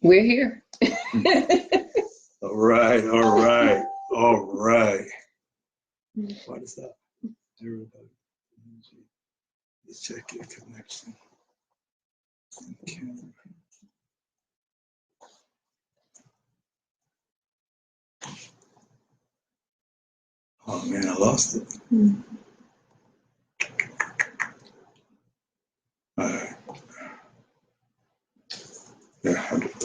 We're here. All right, all right, all right. What is that? Everybody, let's check your connection. Okay. Oh man, I lost it. All right. Yeah, I'll do it.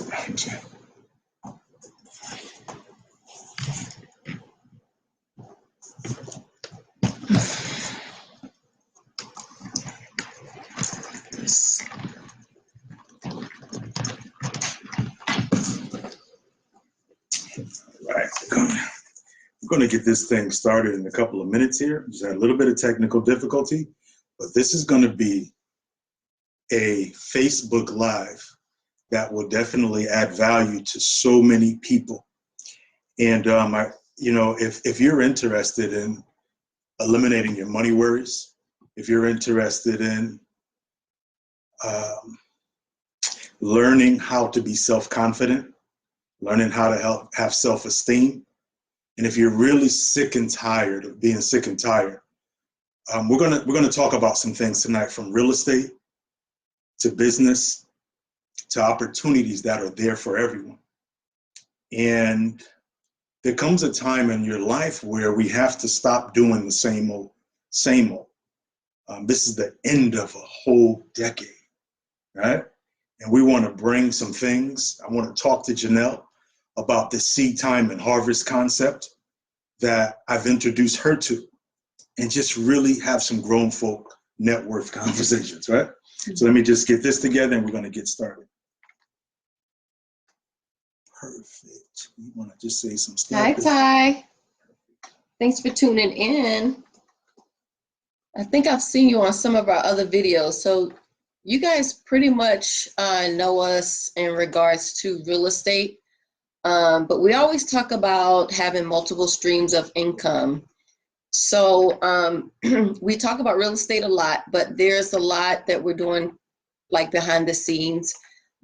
Right, we're going to get this thing started in a couple of minutes here. Just had a little bit of technical difficulty, but this is going to be a Facebook Live that will definitely add value to so many people. And if you're interested in eliminating your money worries, if you're interested in learning how to be self-confident, learning how to have self-esteem, and if you're really sick and tired of being sick and tired, we're gonna talk about some things tonight, from real estate to business to opportunities that are there for everyone. And there comes a time in your life where we have to stop doing the same old. This is the end of a whole decade, right? And we want to bring some things. I want to talk to Janelle about the seed time and harvest concept that I've introduced her to, and just really have some grown folk net worth conversations, right? So let me just get this together and we're going to get started. Perfect. We want to just say some stuff. Hi, Ty. Thanks for tuning in. I think I've seen you on some of our other videos. So you guys pretty much know us in regards to real estate. But we always talk about having multiple streams of income. So we talk about real estate a lot, but there's a lot that we're doing like behind the scenes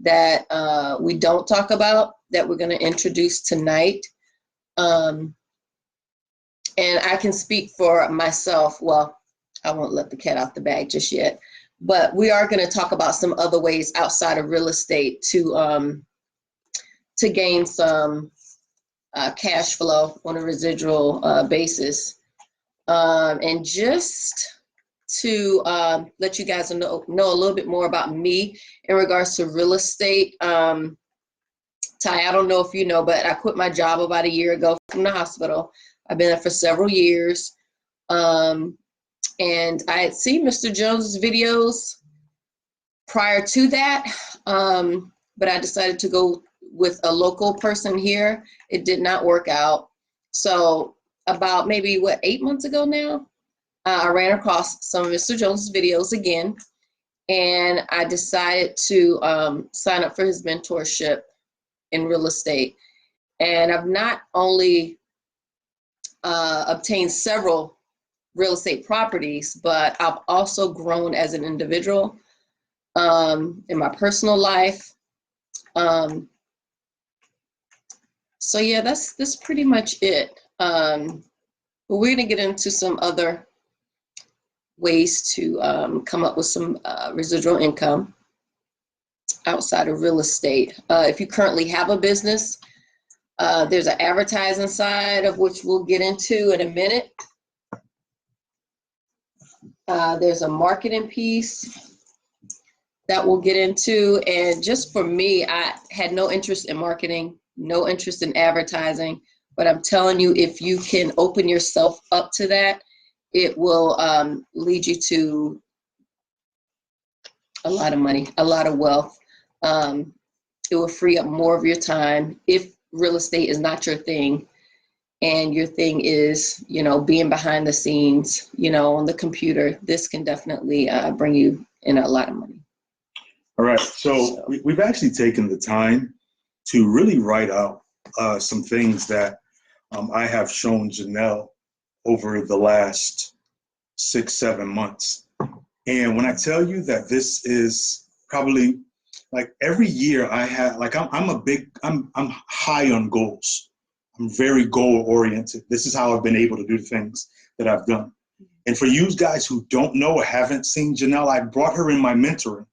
that we don't talk about, that we're going to introduce tonight. And I can speak for myself. Well, I won't let the cat out the bag just yet, but we are going to talk about some other ways outside of real estate to gain some cash flow on a residual basis. And just to let you guys know a little bit more about me in regards to real estate. Ty, I don't know if you know, but I quit my job about a year ago from the hospital. I've been there for several years. And I had seen Mr. Jones's videos prior to that, but I decided to go with a local person here. It did not work out. So about maybe 8 months ago now, I ran across some of Mr. Jones's videos again, and I decided to sign up for his mentorship in real estate. And I've not only obtained several real estate properties, but I've also grown as an individual in my personal life. So yeah, that's pretty much it. But we're gonna get into some other ways to come up with some residual income outside of real estate. If you currently have a business, there's an advertising side, of which we'll get into in a minute. There's a marketing piece that we'll get into. And just for me, I had no interest in marketing, no interest in advertising, but I'm telling you, if you can open yourself up to that, it will lead you to a lot of money, a lot of wealth. It will free up more of your time if real estate is not your thing. And your thing is, being behind the scenes, on the computer. This can definitely bring you in a lot of money. All right. So we've actually taken the time to really write out some things that I have shown Janelle over the last 6-7 months. And when I tell you that this is probably like every year I have, like I'm high on goals. I'm very goal oriented. This is how I've been able to do the things that I've done. And for you guys who don't know or haven't seen Janelle, I brought her in my mentoring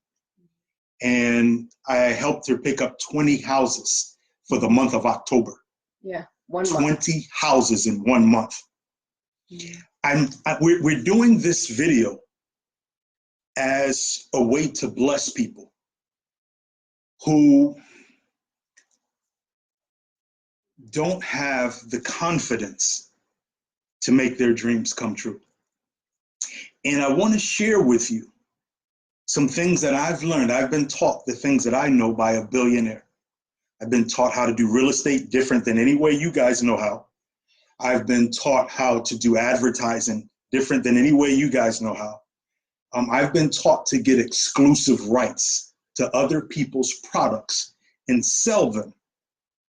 and I helped her pick up 20 houses for the month of October. Yeah, 1 month. 20 houses in 1 month. We're doing this video as a way to bless people who don't have the confidence to make their dreams come true. And I want to share with you some things that I've learned. I've been taught the things that I know by a billionaire. I've been taught how to do real estate different than any way you guys know how. I've been taught how to do advertising different than any way you guys know how. I've been taught to get exclusive rights to other people's products and sell them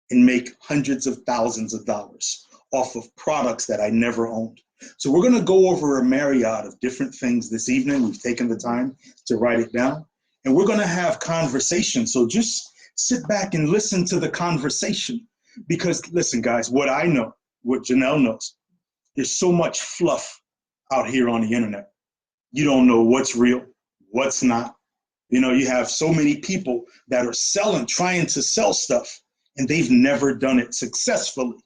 and make hundreds of thousands of dollars off of products that I never owned. So we're going to go over a myriad of different things this evening. We've taken the time to write it down, and we're going to have conversation. So just sit back and listen to the conversation, because listen, guys, what I know, what Janelle knows, there's so much fluff out here on the internet. You don't know what's real, what's not. You know, you have so many people that are trying to sell stuff, and they've never done it successfully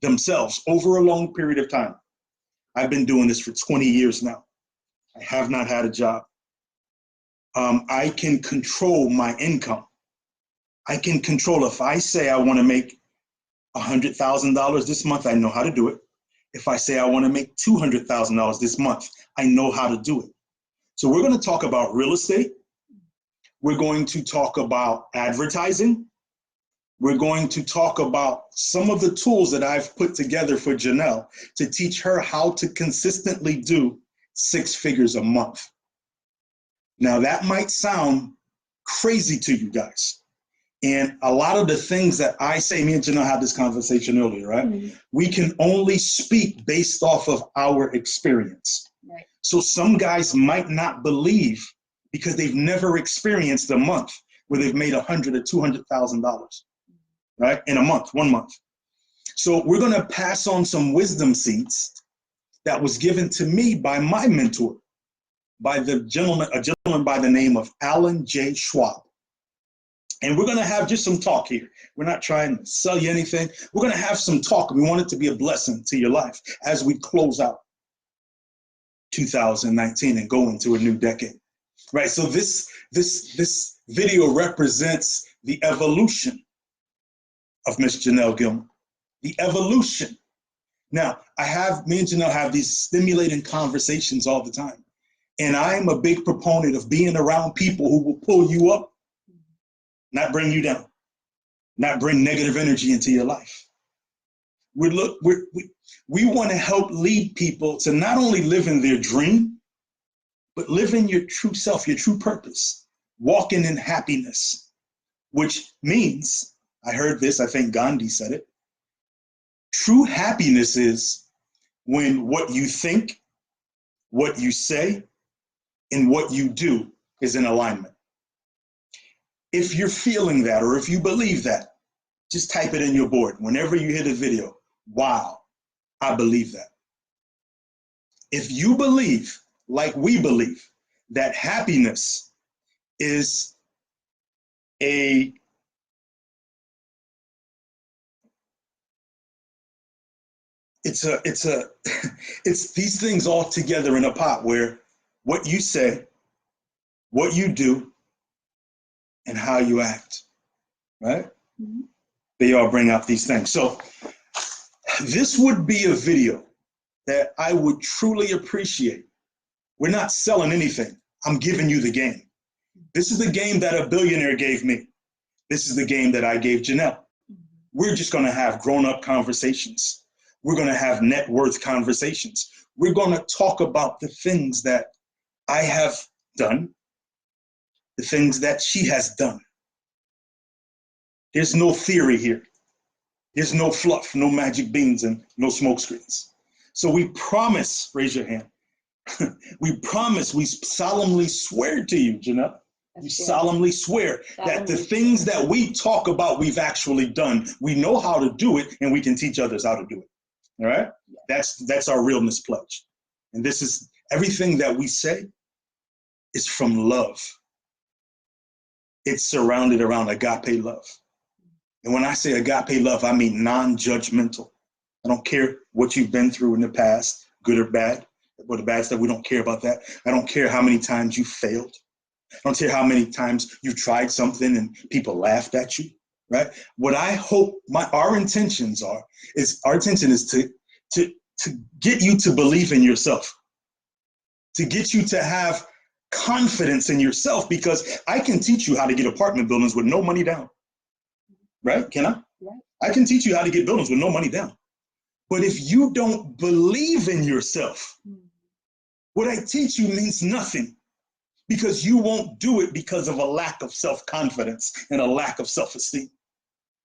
themselves over a long period of time. I've been doing this for 20 years now. I have not had a job. I can control my income. I can control, if I say I want to make $100,000 this month, I know how to do it. If I say I want to make $200,000 this month, I know how to do it. So we're going to talk about real estate. We're going to talk about advertising. We're going to talk about some of the tools that I've put together for Janelle to teach her how to consistently do 6 figures a month. Now that might sound crazy to you guys. And a lot of the things that I say, me and Janelle had this conversation earlier, right? Mm-hmm. We can only speak based off of our experience. Right. So some guys might not believe because they've never experienced a month where they've made $100,000 or $200,000, right? In a month, 1 month. So we're going to pass on some wisdom seeds that was given to me by my mentor, by a gentleman by the name of Alan J. Schwab. And we're going to have just some talk here. We're not trying to sell you anything. We're going to have some talk. We want it to be a blessing to your life as we close out 2019 and go into a new decade. Right? So this video represents the evolution of Miss Janelle Gilman. The evolution. Now, me and Janelle have these stimulating conversations all the time. And I'm a big proponent of being around people who will pull you up, not bring you down, not bring negative energy into your life. We want to help lead people to not only live in their dream, but live in your true self, your true purpose, walking in happiness, which means, I heard this, I think Gandhi said it, true happiness is when what you think, what you say, and what you do is in alignment. If you're feeling that, or if you believe that, just type it in your board. Whenever you hit a video, wow, I believe that. If you believe, like we believe, that happiness is it's these things all together in a pot where what you say, what you do, and how you act, right? Mm-hmm. They all bring out these things. So this would be a video that I would truly appreciate. We're not selling anything. I'm giving you the game. This is the game that a billionaire gave me. This is the game that I gave Janelle. We're just going to have grown-up conversations. We're going to have net worth conversations. We're going to talk about the things that I have done, the things that she has done. There's no theory here. There's no fluff, no magic beans, and no smoke screens. So we promise, raise your hand. We promise, we solemnly swear to you, Janelle. We solemnly swear that the things that we talk about, we've actually done. We know how to do it, and we can teach others how to do it. All right? That's our realness pledge. And this is everything that we say is from love. It's surrounded around agape love. And when I say agape love, I mean non-judgmental. I don't care what you've been through in the past, good or bad. Or the bad stuff, we don't care about that. I don't care how many times you failed. I don't care how many times you tried something and people laughed at you, right? What I hope our intention is to get you to believe in yourself, to get you to have confidence in yourself, because I can teach you how to get apartment buildings with no money down, right? Can I? Right. I can teach you how to get buildings with no money down. But if you don't believe in yourself, what I teach you means nothing, because you won't do it because of a lack of self-confidence and a lack of self-esteem.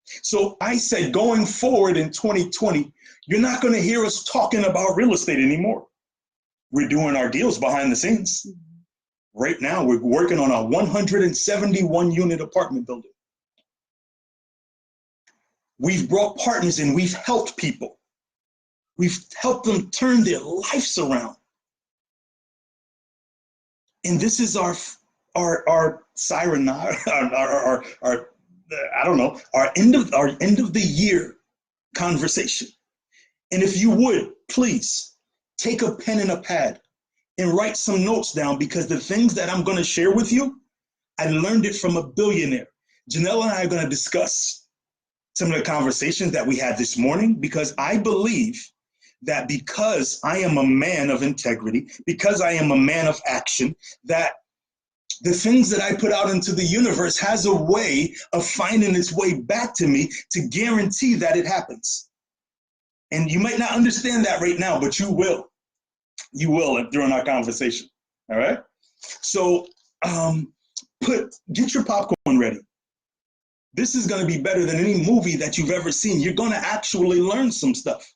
So I said, going forward in 2020, you're not going to hear us talking about real estate anymore. We're doing our deals behind the scenes. Right now, we're working on a 171 unit apartment building. We've brought partners in, we've helped people. We've helped them turn their lives around. And this is our siren, our I don't know, our end of the year conversation. And if you would, please take a pen and a pad and write some notes down, because the things that I'm going to share with you, I learned it from a billionaire. Janelle and I are going to discuss some of the conversations that we had this morning, because I believe that because I am a man of integrity, because I am a man of action, that the things that I put out into the universe has a way of finding its way back to me to guarantee that it happens. And you might not understand that right now, but you will. You will during our conversation. All right? So get your popcorn ready. This is going to be better than any movie that you've ever seen. You're going to actually learn some stuff.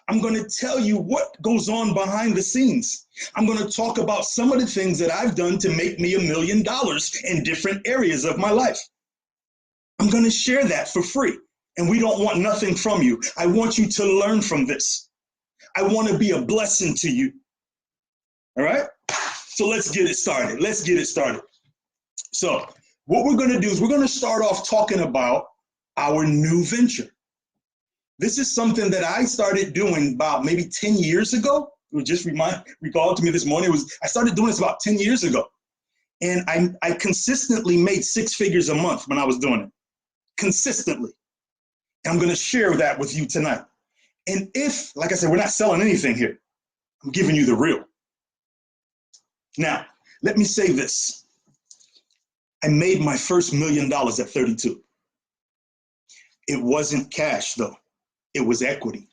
I'm going to tell you what goes on behind the scenes. I'm going to talk about some of the things that I've done to make me $1 million in different areas of my life. I'm going to share that for free. And we don't want nothing from you. I want you to learn from this. I want to be a blessing to you. All right? So let's get it started. Let's get it started. So what we're going to do is we're going to start off talking about our new venture. This is something that I started doing about maybe 10 years ago. It was just recalled to me this morning. I started doing this about 10 years ago. And I consistently made 6 figures a month when I was doing it. Consistently. And I'm going to share that with you tonight. And if, like I said, we're not selling anything here. I'm giving you the real. Now, let me say this. I made my first $1 million at 32. It wasn't cash, though. It was equity.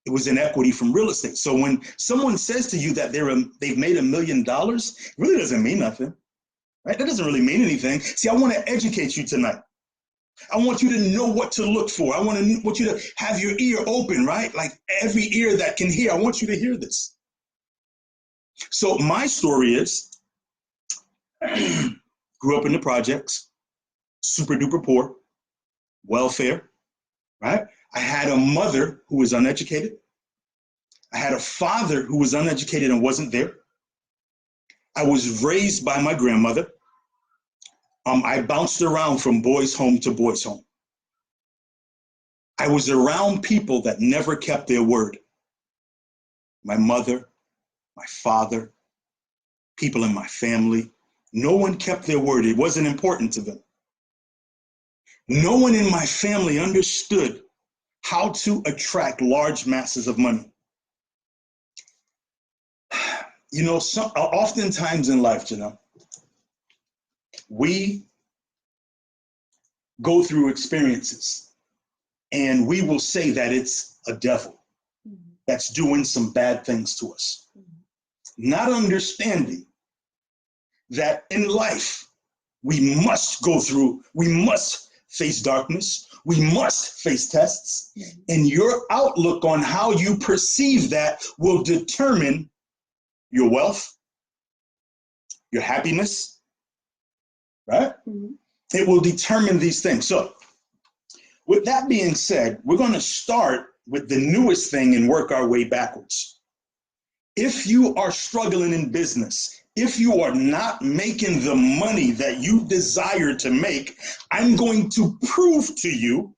It was an equity from real estate. So when someone says to you that they've made $1 million, it really doesn't mean nothing, right? That doesn't really mean anything. See, I want to educate you tonight. I want you to know what to look for. I want you to have your ear open, right? Like every ear that can hear, I want you to hear this. So my story is, grew up in the projects, super duper poor, welfare, right? I had a mother who was uneducated. I had a father who was uneducated and wasn't there. I was raised by my grandmother. I bounced around from boys' home to boys' home. I was around people that never kept their word. My mother, my father, people in my family. No one kept their word. It wasn't important to them. No one in my family understood how to attract large masses of money. You know, oftentimes in life, you know, we go through experiences and we will say that it's a devil that's doing some bad things to us. Not understanding that in life, we must face darkness. We must face tests. And your outlook on how you perceive that will determine your wealth, your happiness, right? Mhm. It will determine these things. So with that being said, we're going to start with the newest thing and work our way backwards. If you are struggling in business, if you are not making the money that you desire to make, I'm going to prove to you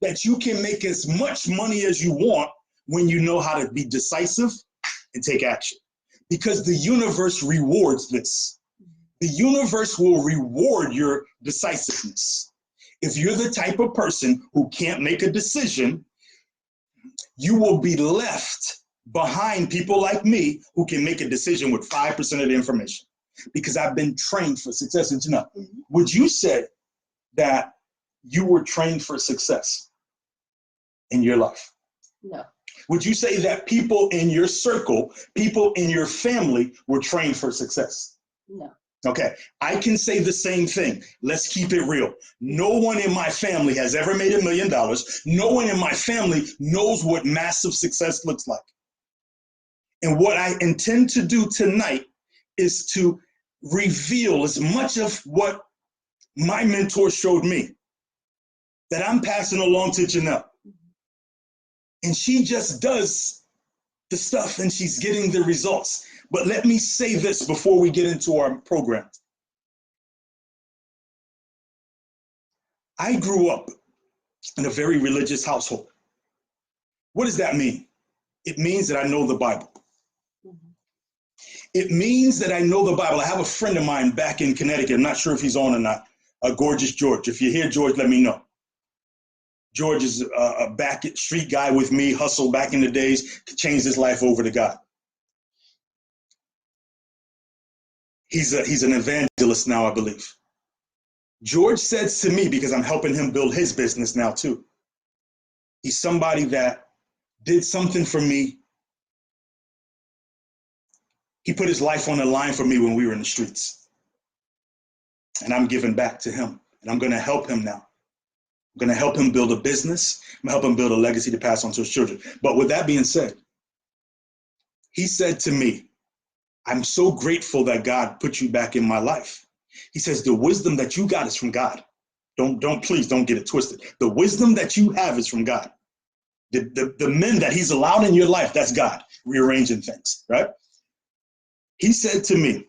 that you can make as much money as you want when you know how to be decisive and take action. Because the universe rewards this. The universe will reward your decisiveness. If you're the type of person who can't make a decision, you will be left behind people like me who can make a decision with 5% of the information. Because I've been trained for success. And would you say that you were trained for success in your life? No. Would you say that people in your circle, people in your family were trained for success? No. Okay, I can say the same thing. Let's keep it real. No one in my family has ever made $1 million. No one in my family knows what massive success looks like. And what I intend to do tonight is to reveal as much of what my mentor showed me that I'm passing along to Janelle. And she just does the stuff and she's getting the results. But let me say this before we get into our program. I grew up in a very religious household. What does that mean? It means that I know the Bible. It means that I know the Bible. I have a friend of mine back in Connecticut. I'm not sure if he's on or not. Gorgeous George. If you're here, George, let me know. George is a back street guy with me, hustled back in the days, changed his life over to God. He's an evangelist now, I believe. George says to me, because I'm helping him build his business now too, he's somebody that did something for me. He put his life on the line for me when we were in the streets. And I'm giving back to him. And I'm going to help him now. I'm going to help him build a business. I'm going to help him build a legacy to pass on to his children. But with that being said, he said to me, I'm so grateful that God put you back in my life. He says, the wisdom that you got is from God. Please don't get it twisted. The wisdom that you have is from God. The men that he's allowed in your life, that's God rearranging things, right? He said to me,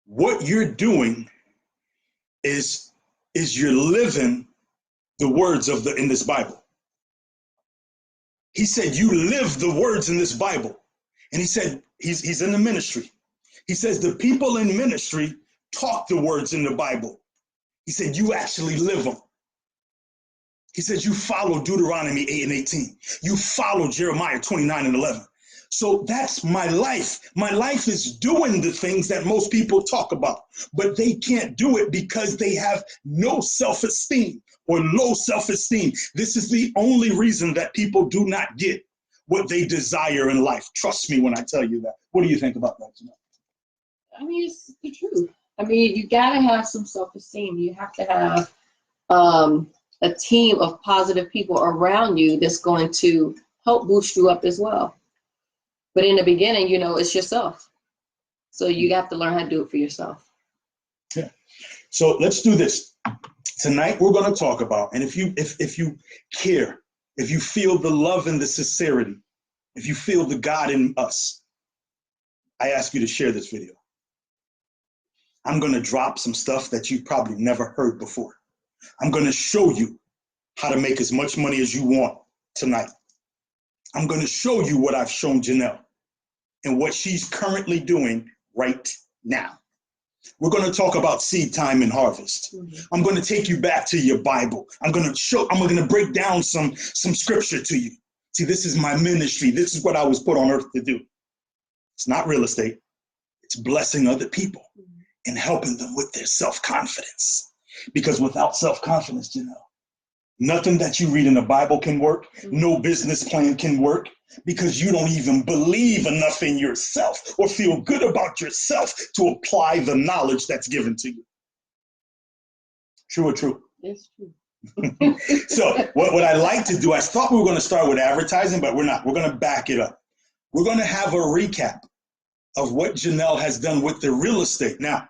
what you're doing is you're living the words in this Bible. He said, you live the words in this Bible. And he said, he's in the ministry. He says, the people in ministry talk the words in the Bible. He said, you actually live them. He said, you follow Deuteronomy 8 and 18. You follow Jeremiah 29 and 11. So that's my life. My life is doing the things that most people talk about, but they can't do it because they have no self-esteem or low self-esteem. This is the only reason that people do not get what they desire in life. Trust me when I tell you that. What do you think about that tonight? I mean, it's the truth. I mean, you gotta have some self-esteem. You have to have a team of positive people around you that's going to help boost you up as well. But in the beginning, it's yourself. So you have to learn how to do it for yourself. Yeah. So let's do this. Tonight we're going to talk about, and if you care, if you feel the love and the sincerity, if you feel the God in us, I ask you to share this video. I'm going to drop some stuff that you've probably never heard before. I'm going to show you how to make as much money as you want tonight. I'm going to show you what I've shown Janelle and what she's currently doing right now. We're going to talk about seed time and harvest. I'm going to take you back to your Bible. I'm going to break down some scripture to you. See, this is my ministry. This is what I was put on earth to do. It's not real estate. It's blessing other people and helping them with their self-confidence. Because without self-confidence, nothing that you read in the Bible can work. No business plan can work because you don't even believe enough in yourself or feel good about yourself to apply the knowledge that's given to you. True or true? It's true. So what I like to do, I thought we were going to start with advertising, but we're not. We're going to back it up. We're going to have a recap of what Janelle has done with the real estate. Now,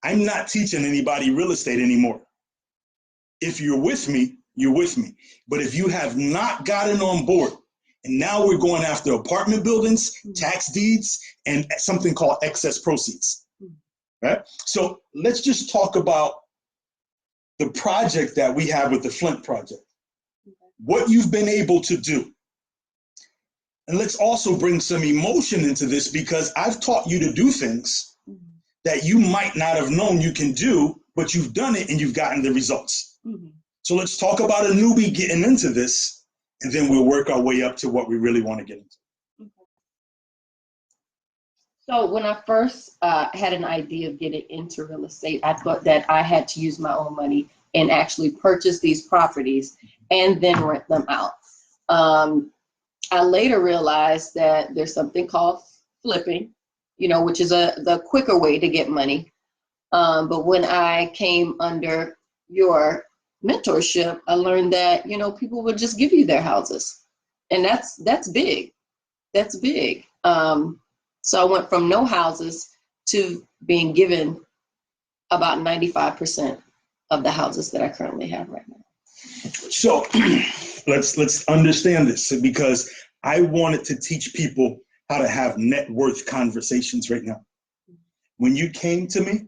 I'm not teaching anybody real estate anymore. If you're with me, you're with me. But if you have not gotten on board, and now we're going after apartment buildings, tax deeds, and something called excess proceeds, right? So let's just talk about the project that we have with the Flint project, what you've been able to do. And let's also bring some emotion into this, because I've taught you to do things that you might not have known you can do, but you've done it and you've gotten the results. So let's talk about a newbie getting into this, and then we'll work our way up to what we really want to get into. So when I first had an idea of getting into real estate, I thought that I had to use my own money and actually purchase these properties and then rent them out. I later realized that there's something called flipping, which is the quicker way to get money. But when I came under your mentorship, I learned that, people would just give you their houses. And that's big. That's big. So I went from no houses to being given about 95% of the houses that I currently have right now. So let's understand this, because I wanted to teach people how to have net worth conversations right now. When you came to me,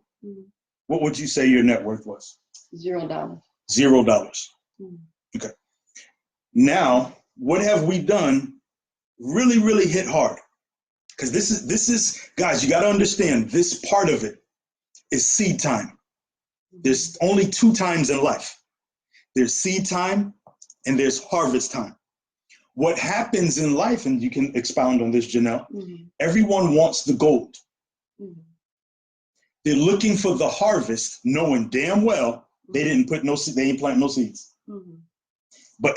what would you say your net worth was? $0. $0. Okay. Now, what have we done really, really hit hard? Because this is, guys, you got to understand, this part of it is seed time. There's only 2 times in life. There's seed time and there's harvest time. What happens in life, and you can expound on this, Janelle, everyone wants the gold. They're looking for the harvest, knowing damn well they ain't plant no seeds.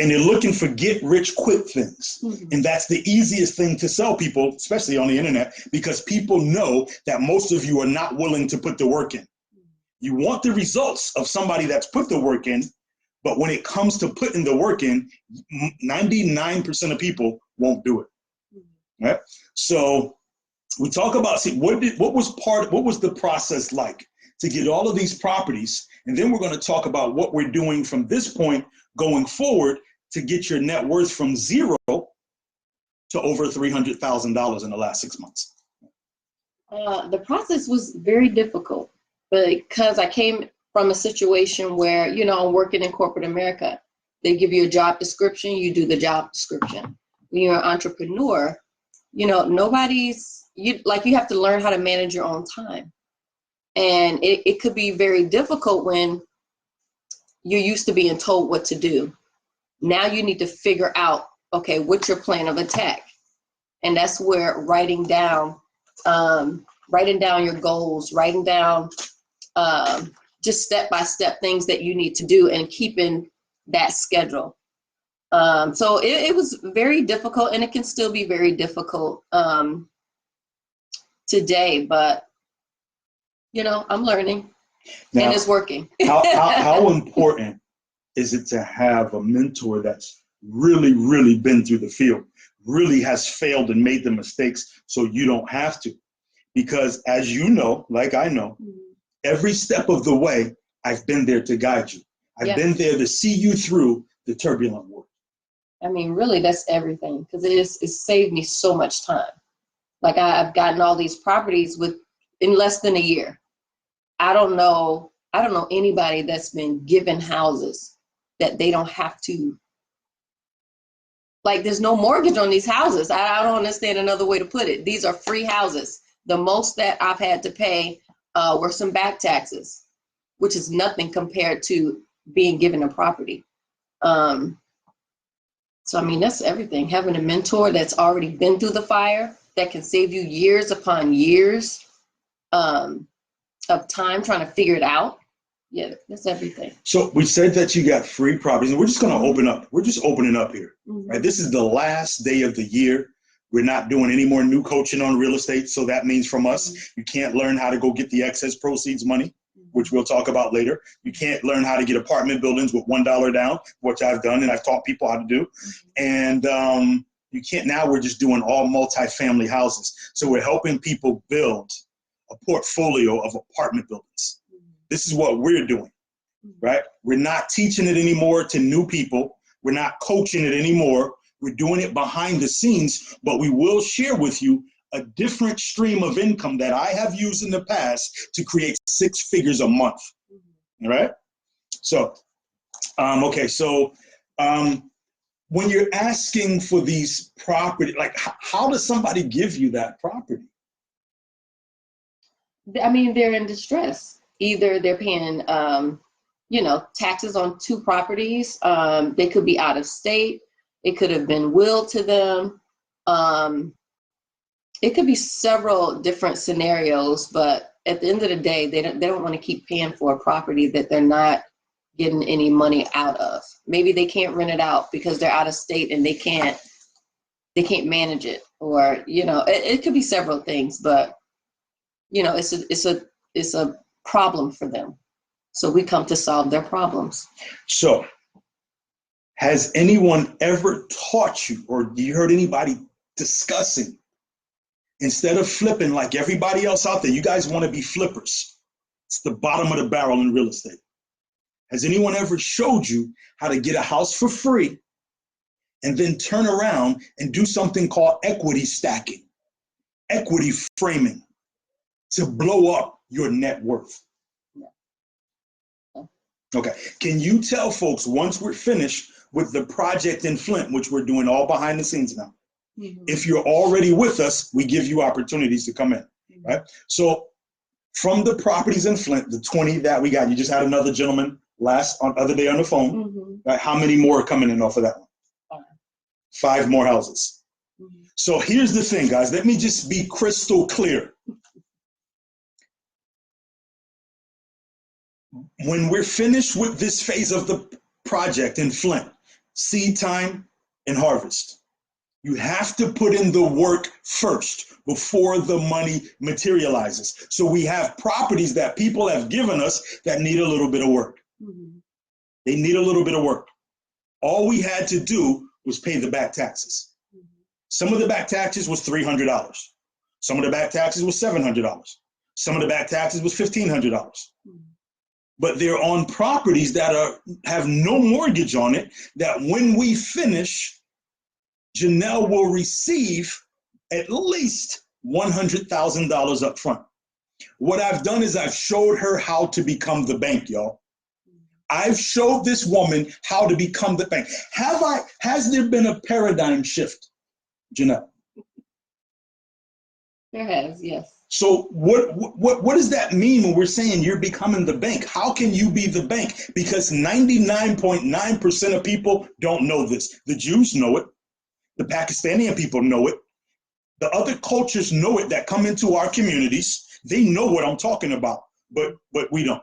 And they're looking for get rich quick things. And that's the easiest thing to sell people, especially on the internet, because people know that most of you are not willing to put the work in. You want the results of somebody that's put the work in, but when it comes to putting the work in, 99% of people won't do it. Right? So we talk about, what was the process like to get all of these properties, and then we're going to talk about what we're doing from this point going forward to get your net worth from 0 to over $300,000 in the last 6 months. The process was very difficult because I came from a situation where, I'm working in corporate America. They give you a job description, you do the job description. When you're an entrepreneur, you have to learn how to manage your own time. And it could be very difficult when you're used to being told what to do. Now you need to figure out, okay, what's your plan of attack? And that's where writing down your goals, writing down just step-by-step things that you need to do, and keeping that schedule. So it was very difficult, and it can still be very difficult today, but I'm learning. Now, and it's working. how important is it to have a mentor that's really, really been through the field, really has failed and made the mistakes so you don't have to? Because as you know, like I know, every step of the way, I've been there to guide you. I've been there to see you through the turbulent world. I mean, really, that's everything, because it saved me so much time. Like I've gotten all these properties in less than a year. I don't know anybody that's been given houses that they don't have to, there's no mortgage on these houses. I don't understand another way to put it. These are free houses. The most that I've had to pay were some back taxes, which is nothing compared to being given a property. So, I mean, that's everything. Having a mentor that's already been through the fire, that can save you years upon years of time trying to figure it out. Yeah, that's everything. So we said that you got free properties, and we're just going to open up. We're just opening up here. Right? This is the last day of the year. We're not doing any more new coaching on real estate. So that means from us, you can't learn how to go get the excess proceeds money, which we'll talk about later. You can't learn how to get apartment buildings with $1 down, which I've done and I've taught people how to do. And You can't, now we're just doing all multifamily houses. So we're helping people build a portfolio of apartment buildings. This is what we're doing, right? We're not teaching it anymore to new people. We're not coaching it anymore. We're doing it behind the scenes, but we will share with you a different stream of income that I have used in the past to create 6 figures a month. All right? So, okay, so when you're asking for these property, like how does somebody give you that property? I mean, they're in distress. Either they're paying, you know, taxes on 2 properties. They could be out of state. It could have been willed to them. It could be several different scenarios, but at the end of the day, they don't want to keep paying for a property that they're not getting any money out of. Maybe they can't rent it out because they're out of state and they can't manage it, or, you know, it could be several things, but, you know, it's a problem for them. So we come to solve their problems. So has anyone ever taught you, or you heard anybody discussing, instead of flipping like everybody else out there, you guys want to be flippers. It's the bottom of the barrel in real estate. Has anyone ever showed you how to get a house for free and then turn around and do something called equity stacking, equity framing, to blow up your net worth? Okay, can you tell folks, once we're finished with the project in Flint, which we're doing all behind the scenes now, if you're already with us, we give you opportunities to come in, right? So from the properties in Flint, the 20 that we got, you just had another gentleman other day on the phone, right? How many more are coming in off of that one? 5 more houses. So here's the thing, guys, let me just be crystal clear. When we're finished with this phase of the project in Flint, seed time and harvest, you have to put in the work first before the money materializes. So we have properties that people have given us that need a little bit of work. They need a little bit of work. All we had to do was pay the back taxes. Some of the back taxes was $300. Some of the back taxes was $700. Some of the back taxes was $1,500. But they're on properties that have no mortgage on it, that when we finish, Janelle will receive at least $100,000 up front. What I've done is I've showed her how to become the bank, y'all. I've showed this woman how to become the bank. Has there been a paradigm shift, Janelle? There has, yes. So what does that mean when we're saying you're becoming the bank? How can you be the bank? Because 99.9% of people don't know this. The Jews know it. The Pakistani people know it. The other cultures know it that come into our communities. They know what I'm talking about, but we don't.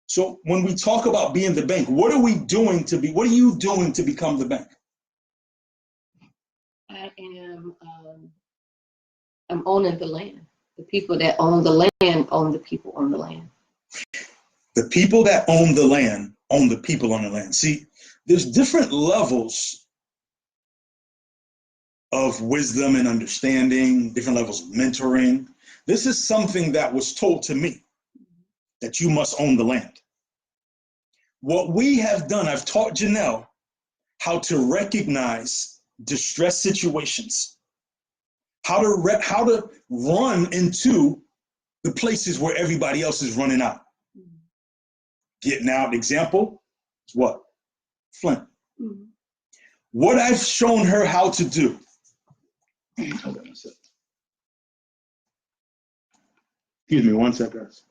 So when we talk about being the bank, what are you doing to become the bank? I'm owning the land. The people that own the land own the people on the land. The people that own the land own the people on the land. See, there's different levels of wisdom and understanding, different levels of mentoring. This is something that was told to me, that you must own the land. What we have done, I've taught Janelle how to recognize distress situations, how to run into the places where everybody else is running out. Getting out, example, is what? Flint. What I've shown her how to do. Hold on a second. Excuse me, one sec, guys.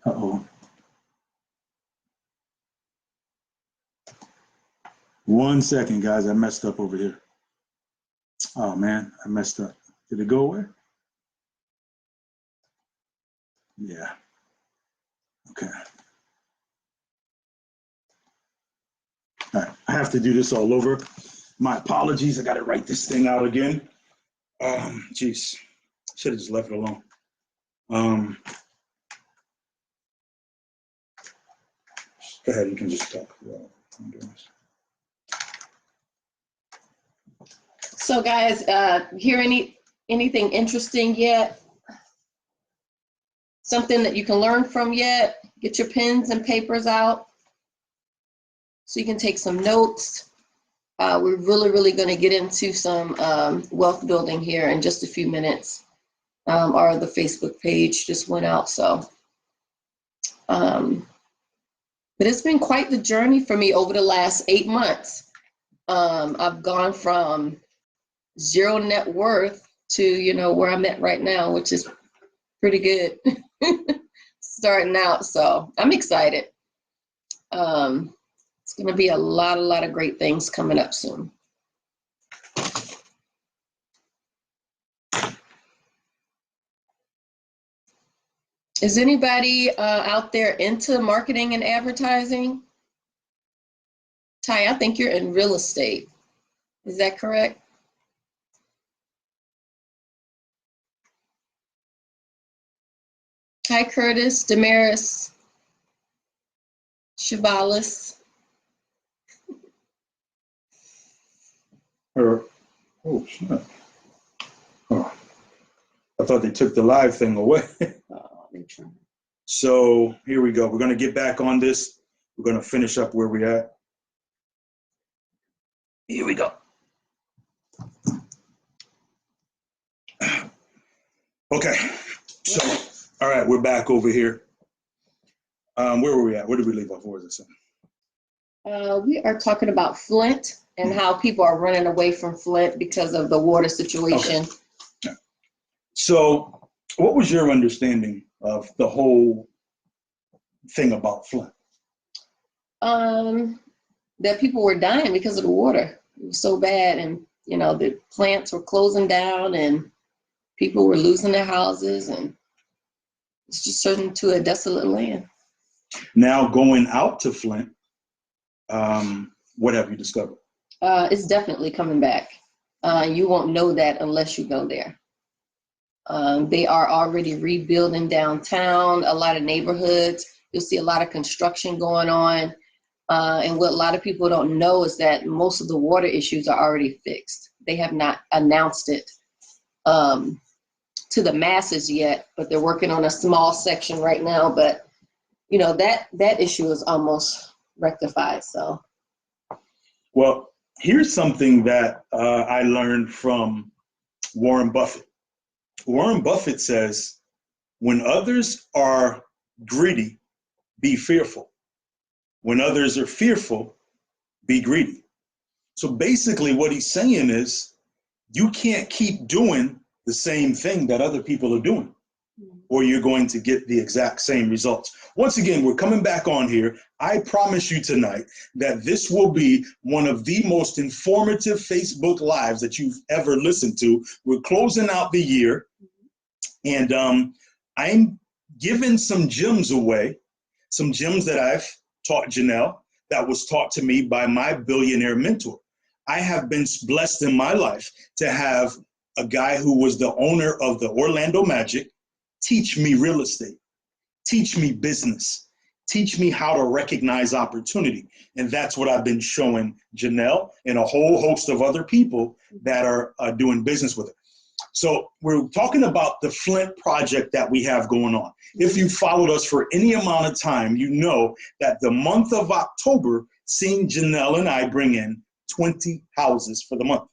Uh-oh. One second, guys. I messed up over here. Oh, man, I messed up. Did it go away? Yeah. Okay. All right. I have to do this all over. My apologies. I got to write this thing out again. Geez. Should have just left it alone. Go ahead, you can just talk about this. So guys, hear anything interesting yet? Something that you can learn from yet? Get your pens and papers out so you can take some notes. We're really going to get into some wealth building here in just a few minutes. Or the Facebook page just went out, so. But it's been quite the journey for me over the last 8 months. I've gone from 0 net worth to, you know, where I'm at right now, which is pretty good. Starting out, so I'm excited. It's going to be a lot of great things coming up soon. Is anybody out there into marketing and advertising? Ty, I think you're in real estate. Is that correct? Hi, Curtis, Damaris, Shavalis. Oh, snap. Oh, I thought they took the live thing away. So here we go. We're going to get back on this. We're going to finish up where we're at. Here we go. Okay. So, all right, we're back over here. Where were we at? Where did we leave off? What was it saying? We are talking about Flint and how people are running away from Flint because of the water situation. Okay. So what was your understanding of the whole thing about Flint? That people were dying because of the water. It was so bad, and you know, the plants were closing down and people were losing their houses, and it's just turning to a desolate land. Now going out to Flint, what have you discovered? It's definitely coming back. You won't know that unless you go there. They are already rebuilding downtown, a lot of neighborhoods. You'll see a lot of construction going on. And what a lot of people don't know is that most of the water issues are already fixed. They have not announced it to the masses yet, but they're working on a small section right now. But you know, that issue is almost rectified. So, well, here's something that I learned from Warren Buffett. Warren Buffett says, when others are greedy, be fearful. When others are fearful, be greedy. So basically what he's saying is, you can't keep doing the same thing that other people are doing, or you're going to get the exact same results. Once again, we're coming back on here. I promise you tonight that this will be one of the most informative Facebook Lives that you've ever listened to. We're closing out the year, and I'm giving some gems away, some gems that I've taught Janelle, that was taught to me by my billionaire mentor. I have been blessed in my life to have a guy who was the owner of the Orlando Magic teach me real estate, teach me business, teach me how to recognize opportunity. And that's what I've been showing Janelle and a whole host of other people that are doing business with her. So we're talking about the Flint project that we have going on. If you followed us for any amount of time, you know that the month of October, seeing Janelle and I bring in 20 houses for the month.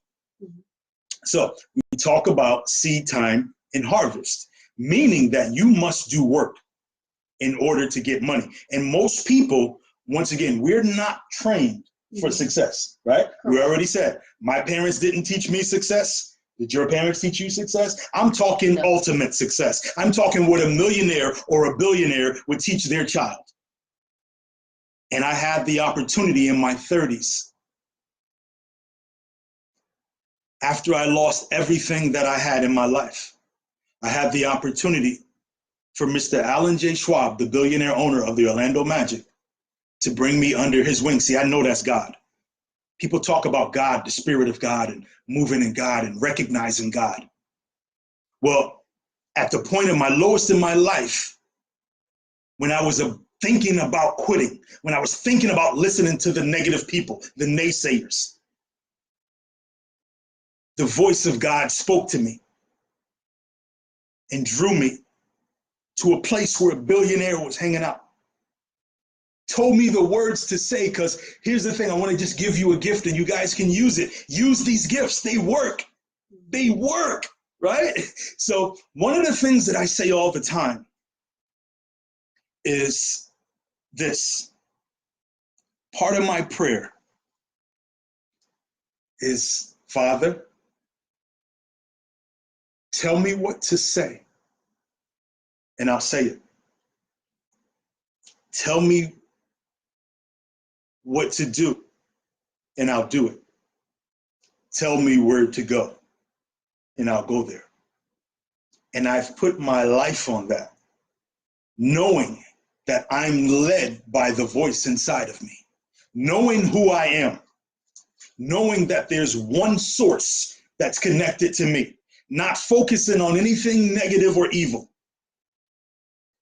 So we talk about seed time and harvest, meaning that you must do work in order to get money. And most people, once again, we're not trained for success, right? We already said, my parents didn't teach me success. Did your parents teach you success? I'm talking ultimate success. I'm talking what a millionaire or a billionaire would teach their child. And I had the opportunity in my 30s, after I lost everything that I had in my life, I had the opportunity for Mr. Alan J. Schwab, the billionaire owner of the Orlando Magic, to bring me under his wing. See, I know that's God. People talk about God, the spirit of God, and moving in God and recognizing God. Well, at the point of my lowest in my life, when I was a thinking about quitting, when I was thinking about listening to the negative people, the naysayers, the voice of God spoke to me and drew me to a place where a billionaire was hanging out. Told me the words to say, because here's the thing, I want to just give you a gift and you guys can use it. Use these gifts, they work. They work, right? So one of the things that I say all the time is this. Part of my prayer is, Father, tell me what to say, and I'll say it. Tell me what to do, and I'll do it. Tell me where to go, and I'll go there. And I've put my life on that, knowing that I'm led by the voice inside of me, knowing who I am, knowing that there's one source that's connected to me, not focusing on anything negative or evil.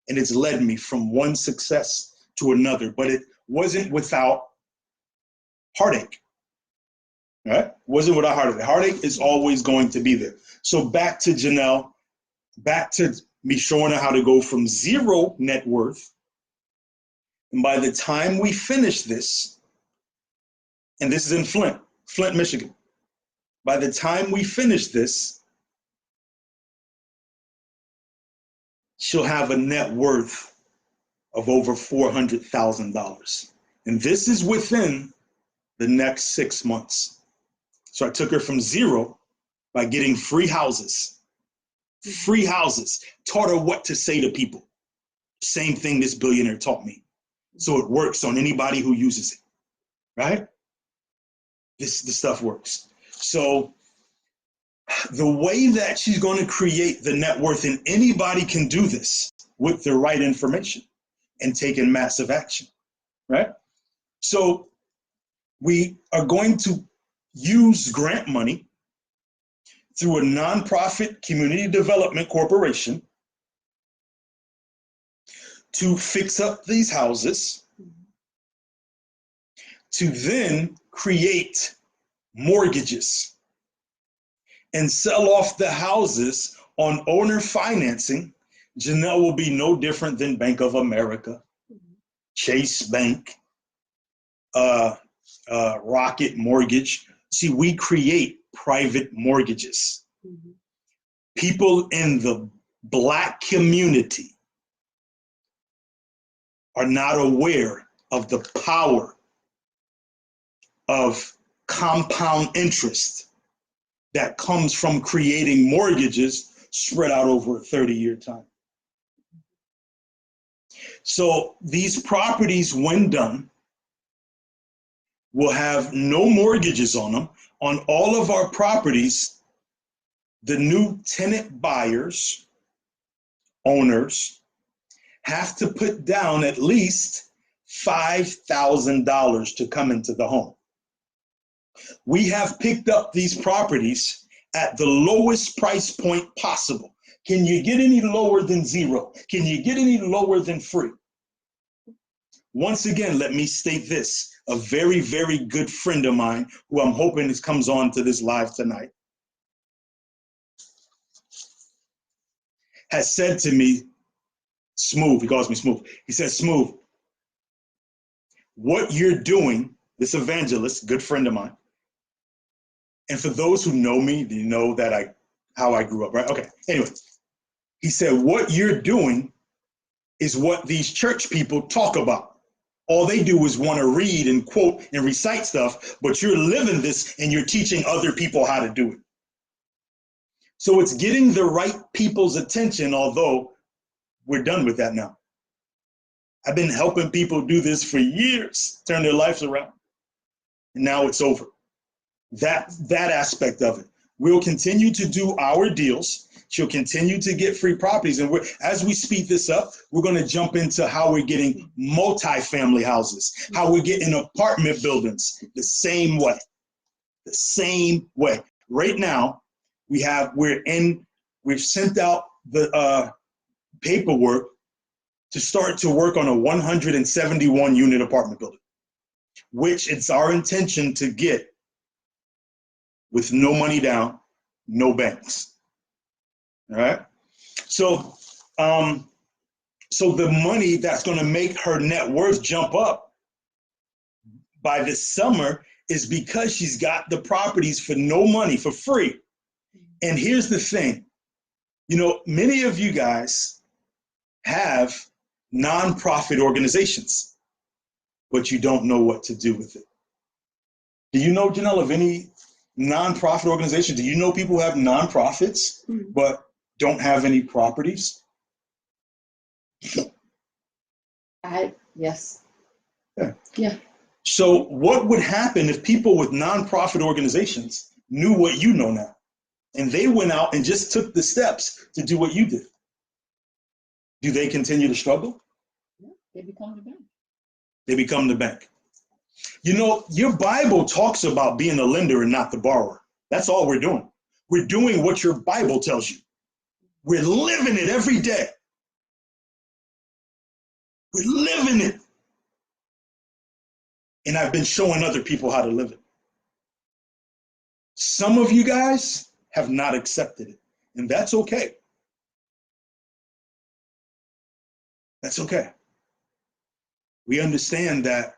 And it's led me from one success to another, but it wasn't without heartache, right? Wasn't without heartache. Heartache is always going to be there. So back to Janelle, back to me showing her how to go from zero net worth. And by the time we finish this, and this is in Flint, Michigan. By the time we finish this, she'll have a net worth of over $400,000. And this is within the next 6 months. So I took her from zero by getting free houses, taught her what to say to people. Same thing this billionaire taught me. So it works on anybody who uses it, right? This stuff works. So the way that she's going to create the net worth, and anybody can do this with the right information and taking massive action, right? So we are going to use grant money through a nonprofit community development corporation to fix up these houses, to then create mortgages and sell off the houses on owner financing. Janelle will be no different than Bank of America, Chase Bank, Rocket Mortgage. See, we create private mortgages. People in the Black community are not aware of the power of compound interest that comes from creating mortgages spread out over a 30-year time. So these properties, when done, will have no mortgages on them. On all of our properties, the new tenant buyers, owners, have to put down at least $5,000 to come into the home. We have picked up these properties at the lowest price point possible. Can you get any lower than zero? Can you get any lower than free? Once again, let me state this. A very, very good friend of mine, who I'm hoping comes on to this live tonight, has said to me, Smooth, he calls me Smooth. He says, Smooth, what you're doing, this evangelist, good friend of mine, and for those who know me, you know that how I grew up, right? Okay, anyway, he said, what you're doing is what these church people talk about. All they do is want to read and quote and recite stuff, but you're living this and you're teaching other people how to do it. So it's getting the right people's attention, although we're done with that now. I've been helping people do this for years, turn their lives around, and now it's over. That aspect of it. We'll continue to do our deals. She'll continue to get free properties. And as we speed this up, we're going to jump into how we're getting multi-family houses, how we're getting apartment buildings the same way. The same way. Right now, we've sent out the paperwork to start to work on a 171 unit apartment building, which it's our intention to get with no money down, no banks. All right. So, so the money that's going to make her net worth jump up by this summer is because she's got the properties for no money, for free. And here's the thing, you know, many of you guys have nonprofit organizations, but you don't know what to do with it. Do you know, Janelle, of any nonprofit organization? Do you know people who have nonprofits but don't have any properties? Yes. Yeah. Yeah. So what would happen if people with nonprofit organizations knew what you know now, and they went out and just took the steps to do what you did? Do they continue to struggle? Yeah, they become the bank. They become the bank. You know, your Bible talks about being a lender and not the borrower. That's all we're doing. We're doing what your Bible tells you. We're living it every day. We're living it. And I've been showing other people how to live it. Some of you guys have not accepted it, and that's okay. That's okay. We understand that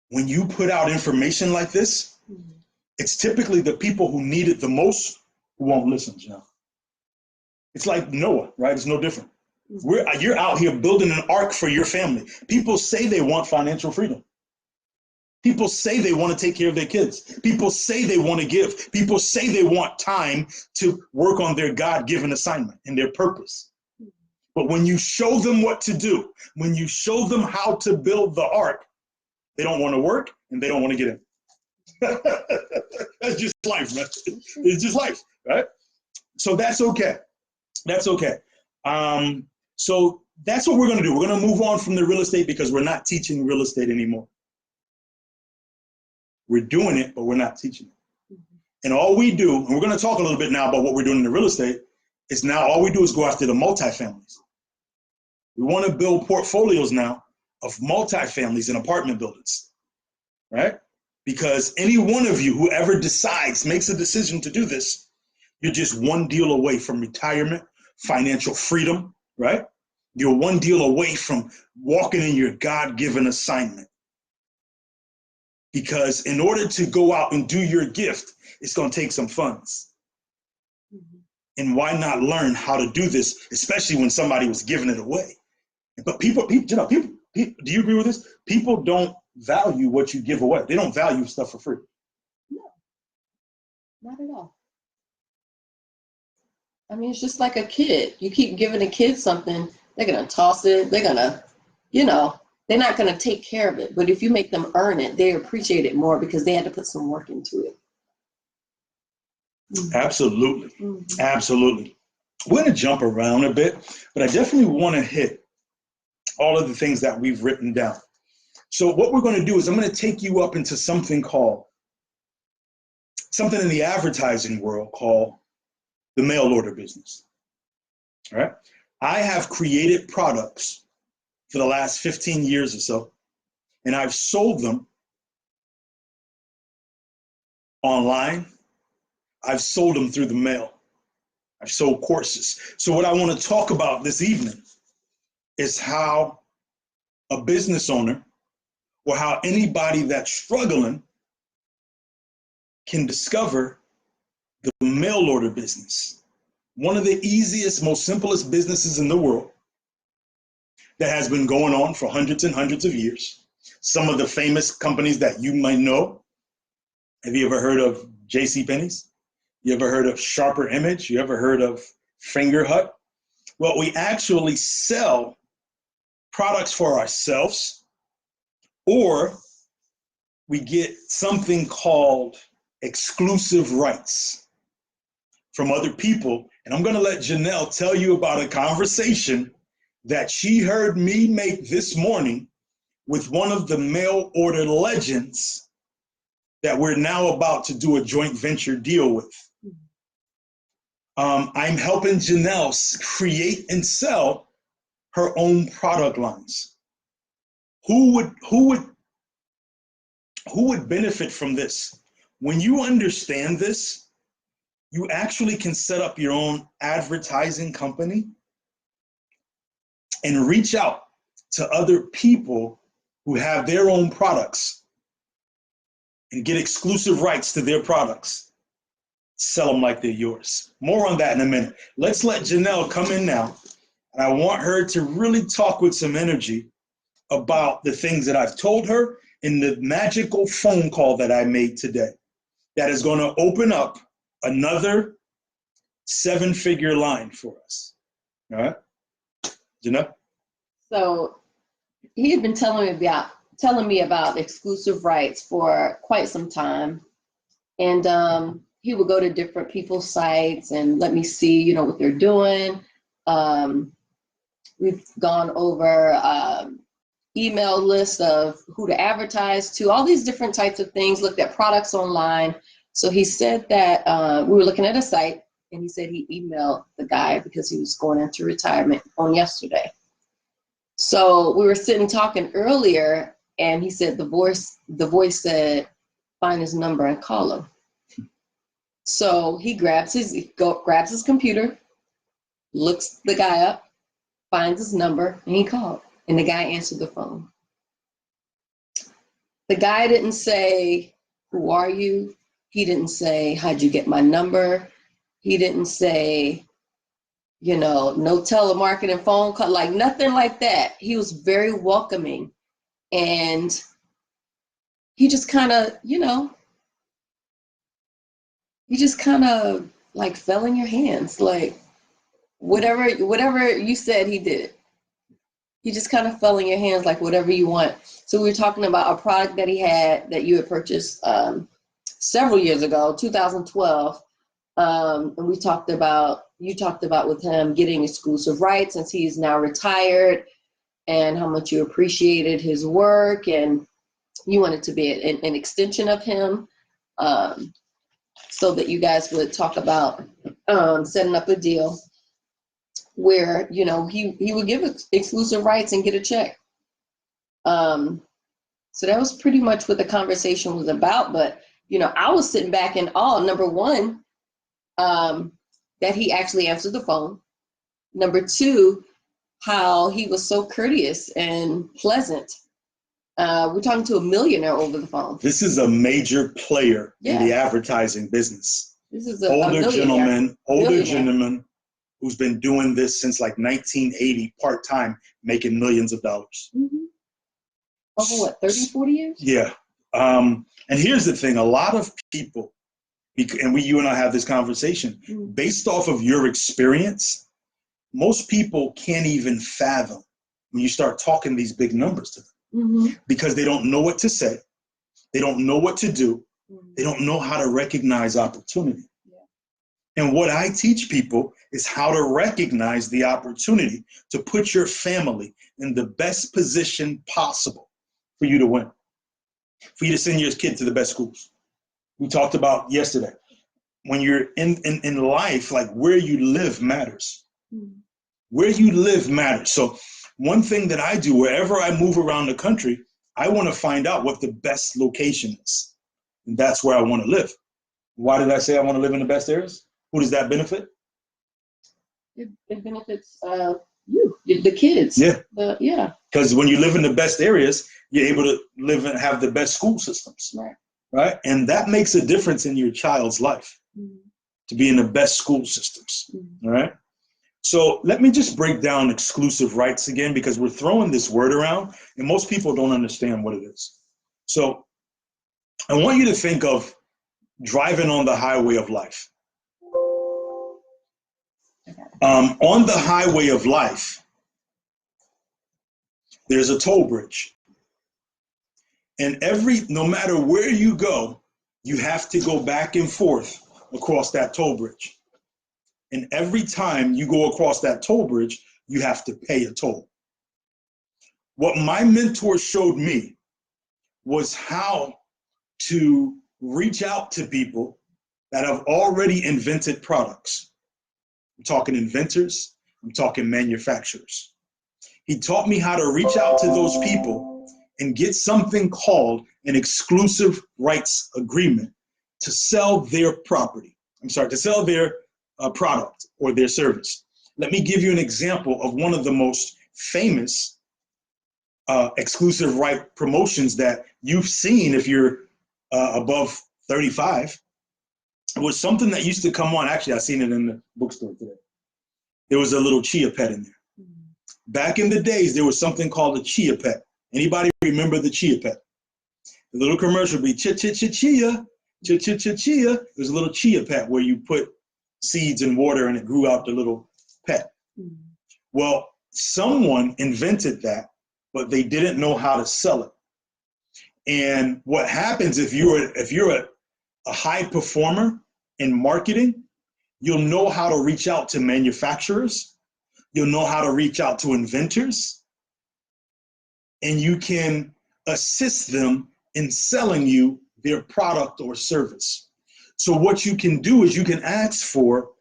when you put out information like this, it's typically the people who need it the most who won't listen, you know. It's like Noah, right? It's no different. You're out here building an ark for your family. People say they want financial freedom. People say they want to take care of their kids. People say they want to give. People say they want time to work on their God-given assignment and their purpose. But when you show them what to do, when you show them how to build the ark, they don't want to work and they don't want to get in. That's just life, man. It's just life, right? So that's okay. That's okay. So that's what we're going to do. We're going to move on from the real estate because we're not teaching real estate anymore. We're doing it, but we're not teaching it. And all we do, and we're going to talk a little bit now about what we're doing in the real estate, is now all we do is go after the multifamilies. We want to build portfolios now of multifamilies and apartment buildings, right? Because any one of you, whoever decides, makes a decision to do this, you're just one deal away from retirement, financial freedom, right? You're one deal away from walking in your God-given assignment. Because in order to go out and do your gift, it's going to take some funds. And why not learn how to do this, especially when somebody was giving it away? But people, you know, people, do you agree with this? People don't value what you give away. They don't value stuff for free. No, not at all. I mean, it's just like a kid. You keep giving a kid something, they're going to toss it. They're going to, you know, they're not going to take care of it. But if you make them earn it, they appreciate it more because they had to put some work into it. Absolutely. Absolutely. We're going to jump around a bit, but I definitely want to hit all of the things that we've written down. So what we're going to do is I'm going to take you up into something in the advertising world called the mail order business. All right. I have created products for the last 15 years or so, and I've sold them online. I've sold them through the mail. I've sold courses. So what I want to talk about this evening is how a business owner or how anybody that's struggling can discover the mail order business. One of the easiest, most simplest businesses in the world that has been going on for hundreds and hundreds of years. Some of the famous companies that you might know. Have you ever heard of JCPenney's? You ever heard of Sharper Image? You ever heard of Finger Hut? Well, we actually sell products for ourselves, or we get something called exclusive rights from other people. And I'm going to let Janelle tell you about a conversation that she heard me make this morning with one of the mail order legends that we're now about to do a joint venture deal with. I'm helping Janelle create and sell her own product lines. Who would benefit from this? When you understand this, you actually can set up your own advertising company and reach out to other people who have their own products and get exclusive rights to their products. Sell them like they're yours. More on that in a minute. Let's let Janelle come in now. And I want her to really talk with some energy about the things that I've told her in the magical phone call that I made today that is going to open up another 7-figure line for us. All right, Janelle? So he had been telling me about exclusive rights for quite some time. And he would go to different people's sites and let me see, you know, what they're doing. We've gone over email list of who to advertise to, all these different types of things, looked at products online. So he said that we were looking at a site, and he said he emailed the guy because he was going into retirement on yesterday. So we were sitting talking earlier, and he said the voice said, find his number and call him. So he grabs his computer, looks the guy up, finds his number, and he called. And the guy answered the phone. The guy didn't say, who are you? He didn't say, how'd you get my number? He didn't say, you know, no telemarketing phone call, like nothing like that. He was very welcoming. And he just kind of, you know, like fell in your hands. Like whatever you said, he did. He just kind of fell in your hands, like whatever you want. So we were talking about a product that he had that you had purchased several years ago, 2012. And you talked about with him getting exclusive rights since he's now retired, and how much you appreciated his work, and you wanted to be an extension of him, so that you guys would talk about setting up a deal where, you know, he would give exclusive rights and get a check. So that was pretty much what the conversation was about. But, you know, I was sitting back in awe. Number one, that he actually answered the phone. Number two, how he was so courteous and pleasant. We're talking to a millionaire over the phone. This is a major player in the advertising business. This is older gentleman who's been doing this since like 1980, part-time, making millions of dollars. Mm-hmm. Over what, 30, 40 years? Yeah. And here's the thing, a lot of people, and you and I have this conversation, based off of your experience, most people can't even fathom when you start talking these big numbers to them, because they don't know what to say. They don't know what to do. They don't know how to recognize opportunity. And what I teach people is how to recognize the opportunity to put your family in the best position possible for you to win, for you to send your kid to the best schools. We talked about yesterday, when you're in life, like where you live matters. Where you live matters. So one thing that I do wherever I move around the country, I want to find out what the best location is. And that's where I want to live. Why did I say I want to live in the best areas? Who does that benefit? It benefits you, the kids. Yeah. Yeah. Because when you live in the best areas, you're able to live and have the best school systems. Right? And that makes a difference in your child's life, to be in the best school systems. All right? So let me just break down exclusive rights again, because we're throwing this word around and most people don't understand what it is. So I want you to think of driving on the highway of life. On the highway of life, there's a toll bridge. And no matter where you go, you have to go back and forth across that toll bridge. And every time you go across that toll bridge, you have to pay a toll. What my mentor showed me was how to reach out to people that have already invented products. I'm talking inventors, I'm talking manufacturers. He taught me how to reach out to those people and get something called an exclusive rights agreement to sell their property. I'm sorry, to sell their product or their service. Let me give you an example of one of the most famous exclusive right promotions that you've seen if you're above 35. It was something that used to come on. Actually, I seen it in the bookstore today. There was a little chia pet in there. Back in the days, there was something called a chia pet. Anybody remember the chia pet? The little commercial would be chia, chia, chia, chia, chia, chia, chia, chia. It was a little chia pet where you put seeds and water and it grew out the little pet. Well, someone invented that, but they didn't know how to sell it. And what happens if you're a high performer in marketing, you'll know how to reach out to manufacturers, you'll know how to reach out to inventors, and you can assist them in selling you their product or service. So what you can do is you can ask for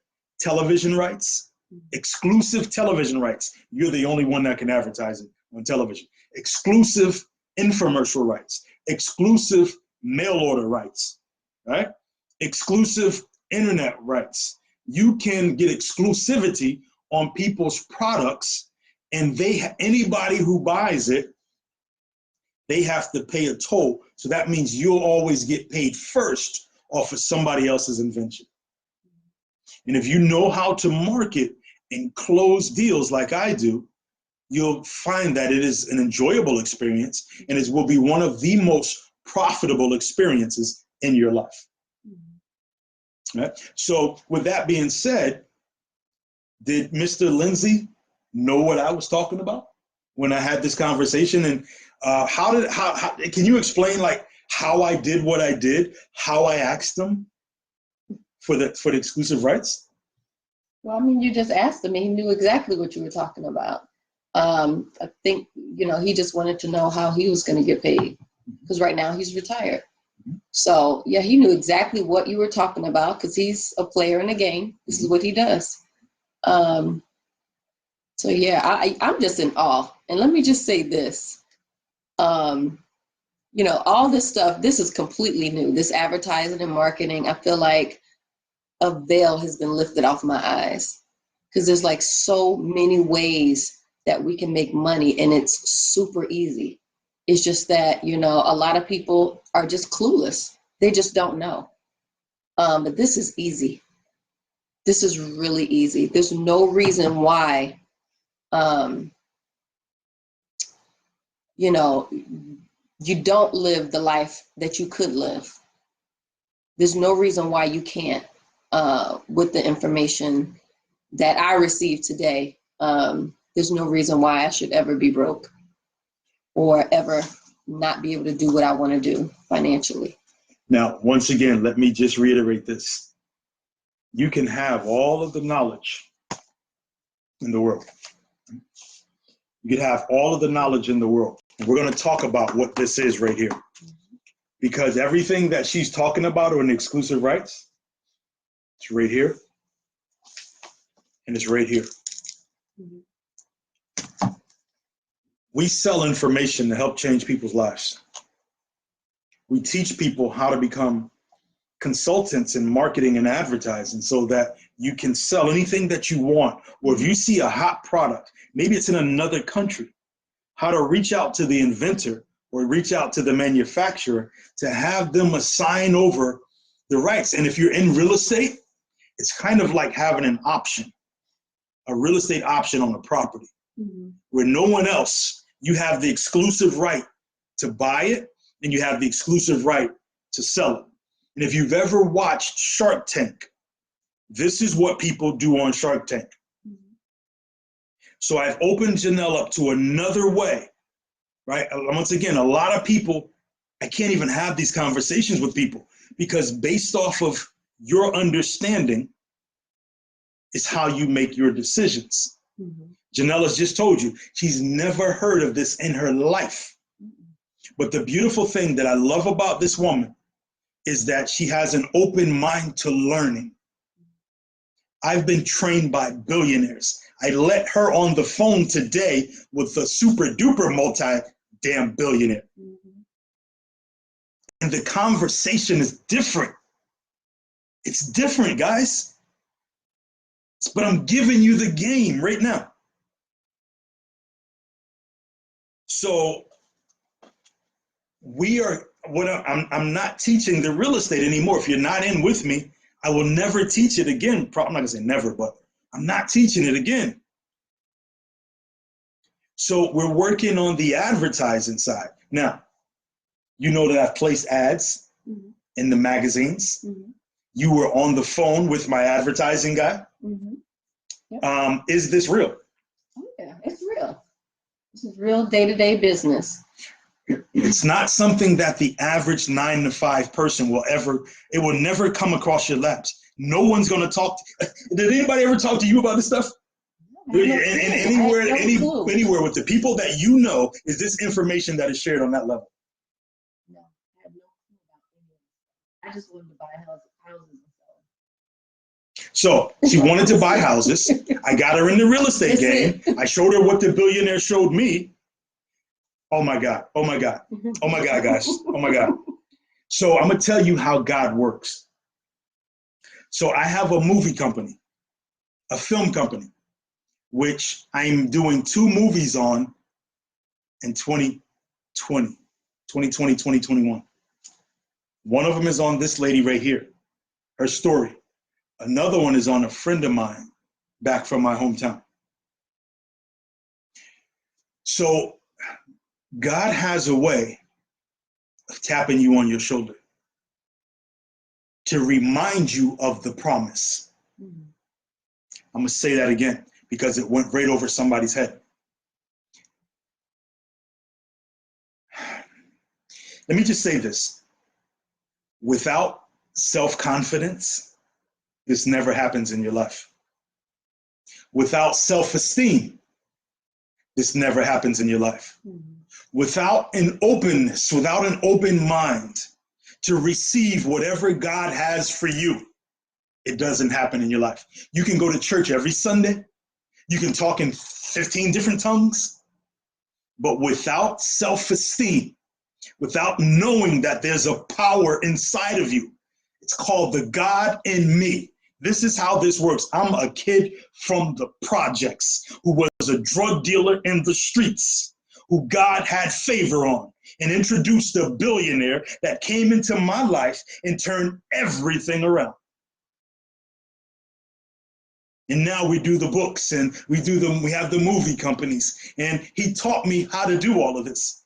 television rights, exclusive television rights. You're the only one that can advertise it on television. Exclusive infomercial rights, exclusive mail order rights, right? Exclusive internet rights. You can get exclusivity on people's products, and anybody who buys it, they have to pay a toll. So that means you'll always get paid first off of somebody else's invention. And if you know how to market and close deals like I do, you'll find that it is an enjoyable experience, and it will be one of the most profitable experiences in your life. Right? So with that being said, did Mr. Lindsay know what I was talking about when I had this conversation? And how can you explain like how I did what I did, how I asked them for the exclusive rights? Well, I mean, you just asked him and he knew exactly what you were talking about. I think, he just wanted to know how he was going to get paid because right now he's retired. So yeah, he knew exactly what you were talking about because he's a player in the game. This is what he does. So yeah, I'm just in awe. And let me just say this, all this stuff, this is completely new. This advertising and marketing, I feel like a veil has been lifted off my eyes because there's like so many ways that we can make money and it's super easy. It's just that, a lot of people are just clueless. They just don't know. But this is easy. This is really easy. There's no reason why, you don't live the life that you could live. There's no reason why you can't with the information that I received today. There's no reason why I should ever be broke or ever not be able to do what I want to do financially. Now, once again, let me just reiterate this. You can have all of the knowledge in the world. You can have all of the knowledge in the world. And we're going to talk about what this is right here. Because everything that she's talking about are in exclusive rights. It's right here. And it's right here. We sell information to help change people's lives. We teach people how to become consultants in marketing and advertising so that you can sell anything that you want. Or if you see a hot product, maybe it's in another country, how to reach out to the inventor or reach out to the manufacturer to have them assign over the rights. And if you're in real estate, it's kind of like having an option, a real estate option on a property, where no one else, you have the exclusive right to buy it and you have the exclusive right to sell it. And if you've ever watched Shark Tank, this is what people do on Shark Tank. So I've opened Janelle up to another way, right? Once again, a lot of people, I can't even have these conversations with people because based off of your understanding is how you make your decisions. Janelle has just told you she's never heard of this in her life. But the beautiful thing that I love about this woman is that she has an open mind to learning. I've been trained by billionaires. I let her on the phone today with a super duper multi-damn billionaire. Mm-hmm. And the conversation is different. It's different, guys. But I'm giving you the game right now. So I'm not teaching the real estate anymore. If you're not in with me, I will never teach it again. I'm not gonna say never, but I'm not teaching it again. So we're working on the advertising side. Now, you know that I've placed ads mm-hmm. in the magazines. Mm-hmm. You were on the phone with my advertising guy. Mm-hmm. Yep. Is this real? Oh, yeah, it's real. This is real day-to-day business. It's not something that the average 9-to-5 person it will never come across your laps. No one's going to talk. Did anybody ever talk to you about this stuff? Anywhere with the people that you know, is this information that is shared on that level? No, I have no clue about any of it. I just wanted to buy houses and sell. So she wanted to buy houses. I got her in the real estate game. I showed her what the billionaire showed me. Oh my God. Oh my God. Oh my God, guys. Oh my God. So I'm going to tell you how God works. So I have a movie company, a film company, which I'm doing 2 movies on in 2020, 2021. One of them is on this lady right here, her story. Another one is on a friend of mine back from my hometown. So God has a way of tapping you on your shoulder to remind you of the promise. Mm-hmm. I'm going to say that again because it went right over somebody's head. Let me just say this. Without self-confidence, this never happens in your life. Without self-esteem, this never happens in your life. Mm-hmm. Without an openness, without an open mind to receive whatever God has for you, it doesn't happen in your life. You can go to church every Sunday. You can talk in 15 different tongues. But without self-esteem, without knowing that there's a power inside of you, it's called the God in me. This is how this works. I'm a kid from the projects who was a drug dealer in the streets, who God had favor on and introduced a billionaire that came into my life and turned everything around. And now we do the books and we have the movie companies, and he taught me how to do all of this.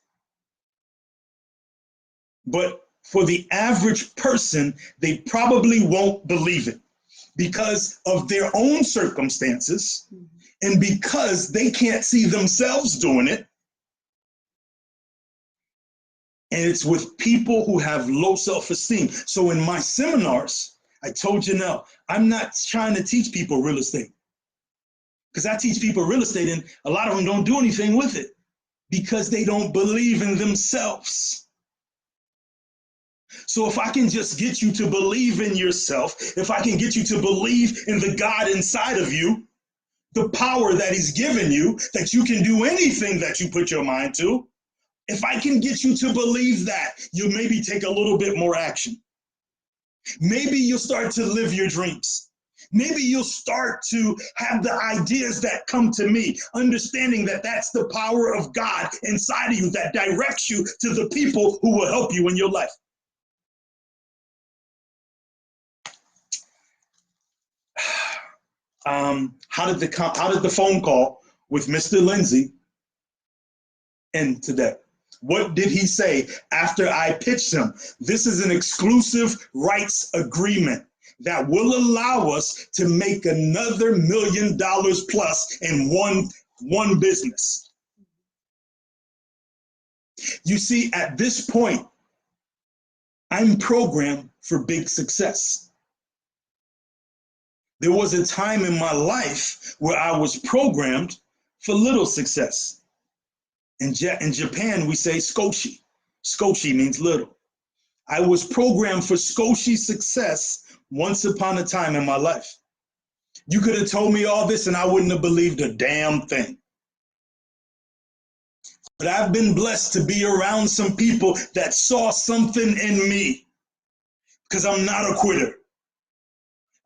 But for the average person, they probably won't believe it because of their own circumstances and because they can't see themselves doing it. And it's with people who have low self-esteem. So in my seminars, I told you now, I'm not trying to teach people real estate because I teach people real estate and a lot of them don't do anything with it because they don't believe in themselves. So if I can just get you to believe in yourself, if I can get you to believe in the God inside of you, the power that he's given you, that you can do anything that you put your mind to, if I can get you to believe that, you'll maybe take a little bit more action. Maybe you'll start to live your dreams. Maybe you'll start to have the ideas that come to me, understanding that that's the power of God inside of you that directs you to the people who will help you in your life. How did the phone call with Mr. Lindsay end today? What did he say after I pitched him? This is an exclusive rights agreement that will allow us to make another $1 million plus in one business. You see, at this point, I'm programmed for big success. There was a time in my life where I was programmed for little success. In Japan, we say skoshi. Skoshi means little. I was programmed for skoshi success once upon a time in my life. You could have told me all this and I wouldn't have believed a damn thing. But I've been blessed to be around some people that saw something in me, because I'm not a quitter.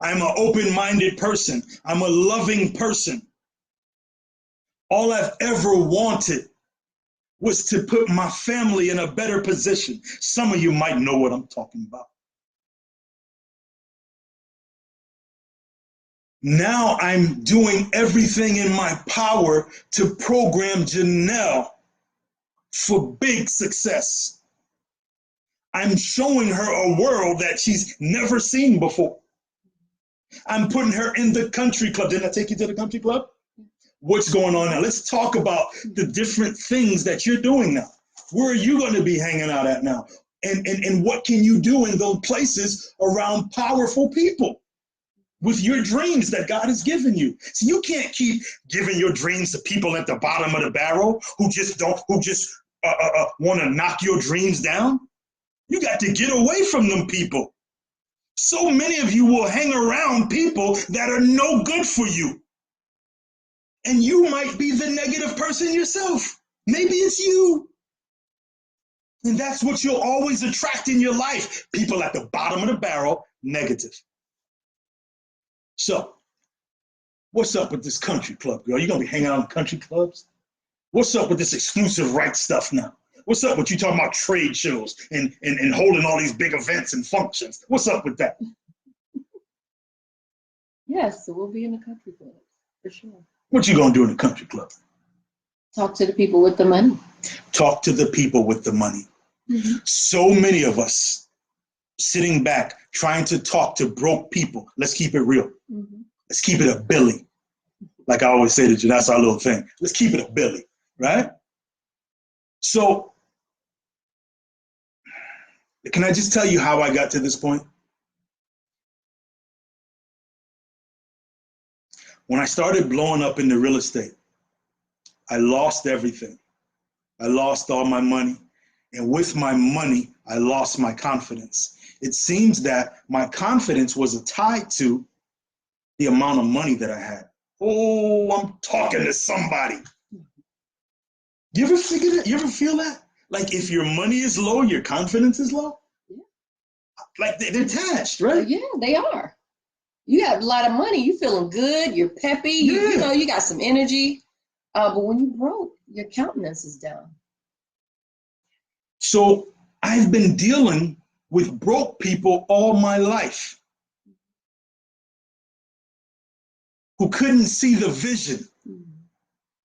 I'm an open-minded person. I'm a loving person. All I've ever wanted was to put my family in a better position. Some of you might know what I'm talking about. Now I'm doing everything in my power to program Janelle for big success. I'm showing her a world that she's never seen before. I'm putting her in the country club. Didn't I take you to the country club? What's going on now? Let's talk about the different things that you're doing now. Where are you going to be hanging out at now? And what can you do in those places around powerful people with your dreams that God has given you? So you can't keep giving your dreams to people at the bottom of the barrel who just want to knock your dreams down. You got to get away from them people. So many of you will hang around people that are no good for you. And you might be the negative person yourself. Maybe it's you. And that's what you'll always attract in your life. People at the bottom of the barrel, negative. So, what's up with this country club, girl? You gonna be hanging out in country clubs? What's up with this exclusive rights stuff now? What's up with you talking about trade shows and holding all these big events and functions? What's up with that? Yes, so we'll be in the country club, for sure. What you gonna do in the country club? Talk to the people with the money. Talk to the people with the money. Mm-hmm. So many of us sitting back trying to talk to broke people. Let's keep it real. Mm-hmm. Let's keep it a Billy. Like I always say to you, that's our little thing. Let's keep it a Billy, right? So, can I just tell you how I got to this point? When I started blowing up into real estate, I lost everything. I lost all my money. And with my money, I lost my confidence. It seems that my confidence was tied to the amount of money that I had. Oh, I'm talking to somebody. You ever figure that? You ever feel that? Like if your money is low, your confidence is low? Yeah. Like they're attached, right? Yeah, they are. You have a lot of money, you feeling good, you're peppy, you know, you got some energy. But when you broke, your countenance is down. So I've been dealing with broke people all my life who couldn't see the vision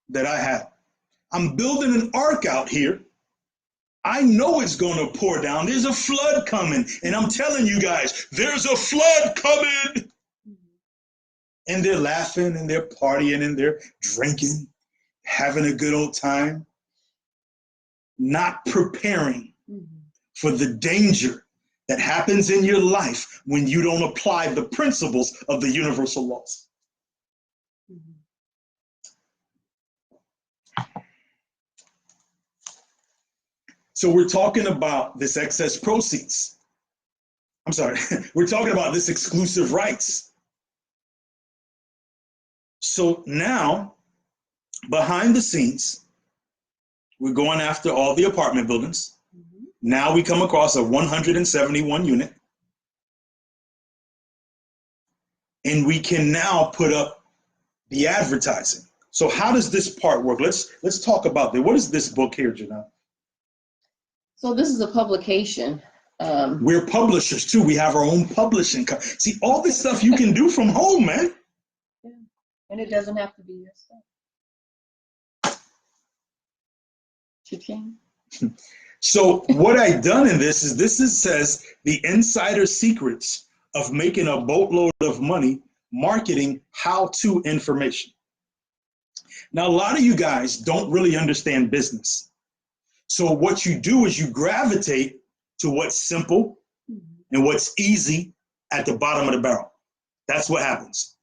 that I had. I'm building an ark out here. I know it's going to pour down. There's a flood coming. And I'm telling you guys, there's a flood coming. And they're laughing and they're partying and they're drinking, having a good old time, not preparing for the danger that happens in your life when you don't apply the principles of the universal laws. So we're talking about this excess proceeds. I'm sorry, we're talking about this exclusive rights. So now, behind the scenes, we're going after all the apartment buildings. Now we come across a 171 unit. And we can now put up the advertising. So how does this part work? Let's talk about that. What is this book here, Janelle? So this is a publication. We're publishers too. We have our own publishing. See, all this stuff you can do from home, man. Yeah. And it doesn't have to be your stuff. Cha-ching. So what I've done in this says the insider secrets of making a boatload of money marketing how-to information. Now, a lot of you guys don't really understand business. So what you do is you gravitate to what's simple and what's easy at the bottom of the barrel. That's what happens.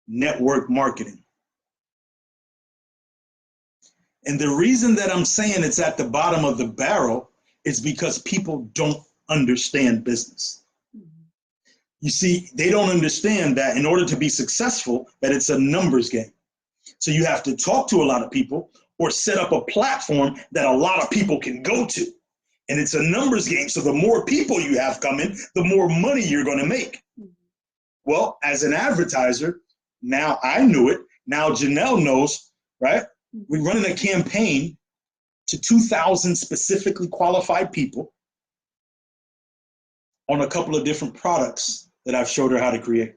Network marketing. And the reason that I'm saying it's at the bottom of the barrel is because people don't understand business. You see, they don't understand that in order to be successful, that it's a numbers game. So you have to talk to a lot of people or set up a platform that a lot of people can go to. And it's a numbers game. So the more people you have coming, the more money you're going to make. Well, as an advertiser, now I knew it. Now Janelle knows, right? We're running a campaign to 2,000 specifically qualified people on a couple of different products that I've showed her how to create.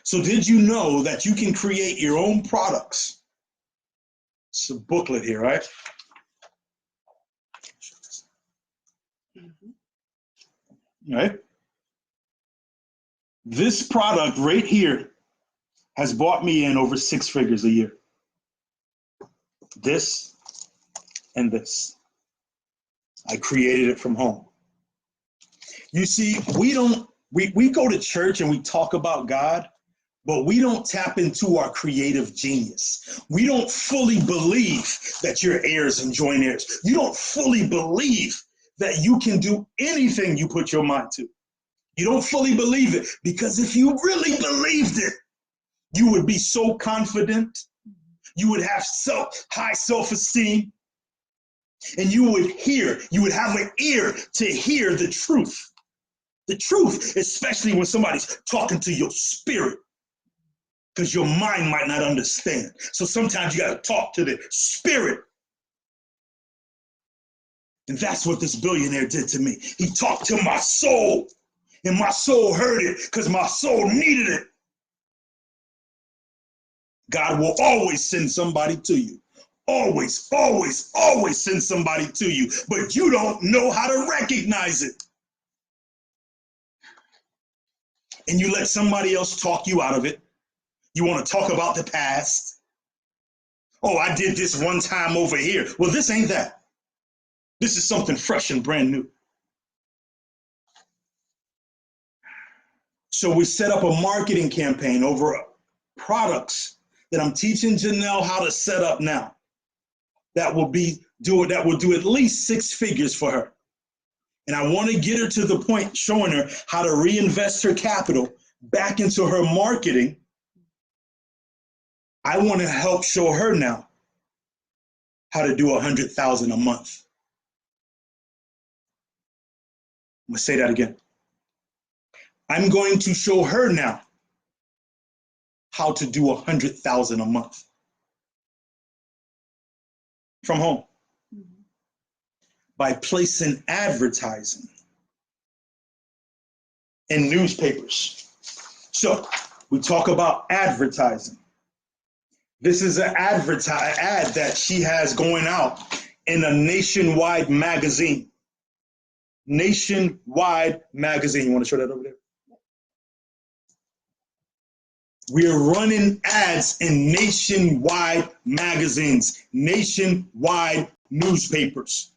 So did you know that you can create your own products? It's a booklet here, right? Right? This product right here has bought me in over 6 figures a year. This and this. I created it from home. You see, we go to church and we talk about God, but we don't tap into our creative genius. We don't fully believe that you're heirs and joint heirs. You don't fully believe that you can do anything you put your mind to. You don't fully believe it, because if you really believed it, you would be so confident. You would have high self-esteem, and you would have an ear to hear the truth. The truth, especially when somebody's talking to your spirit, because your mind might not understand. So sometimes you got to talk to the spirit. And that's what this billionaire did to me. He talked to my soul, and my soul heard it because my soul needed it. God will always send somebody to you. Always, always, always send somebody to you, but you don't know how to recognize it. And you let somebody else talk you out of it. You want to talk about the past. Oh, I did this one time over here. Well, this ain't that. This is something fresh and brand new. So we set up a marketing campaign over products that I'm teaching Janelle how to set up now. That will do at least 6 figures for her. And I want to get her to the point showing her how to reinvest her capital back into her marketing. I want to help show her now how to do 100,000 a month. I'm going to say that again. I'm going to show her now how to do 100,000 a month from home by placing advertising in newspapers. So we talk about advertising. This is an ad that she has going out in a nationwide magazine. Nationwide magazine. You want to show that over there? We are running ads in nationwide magazines, nationwide newspapers.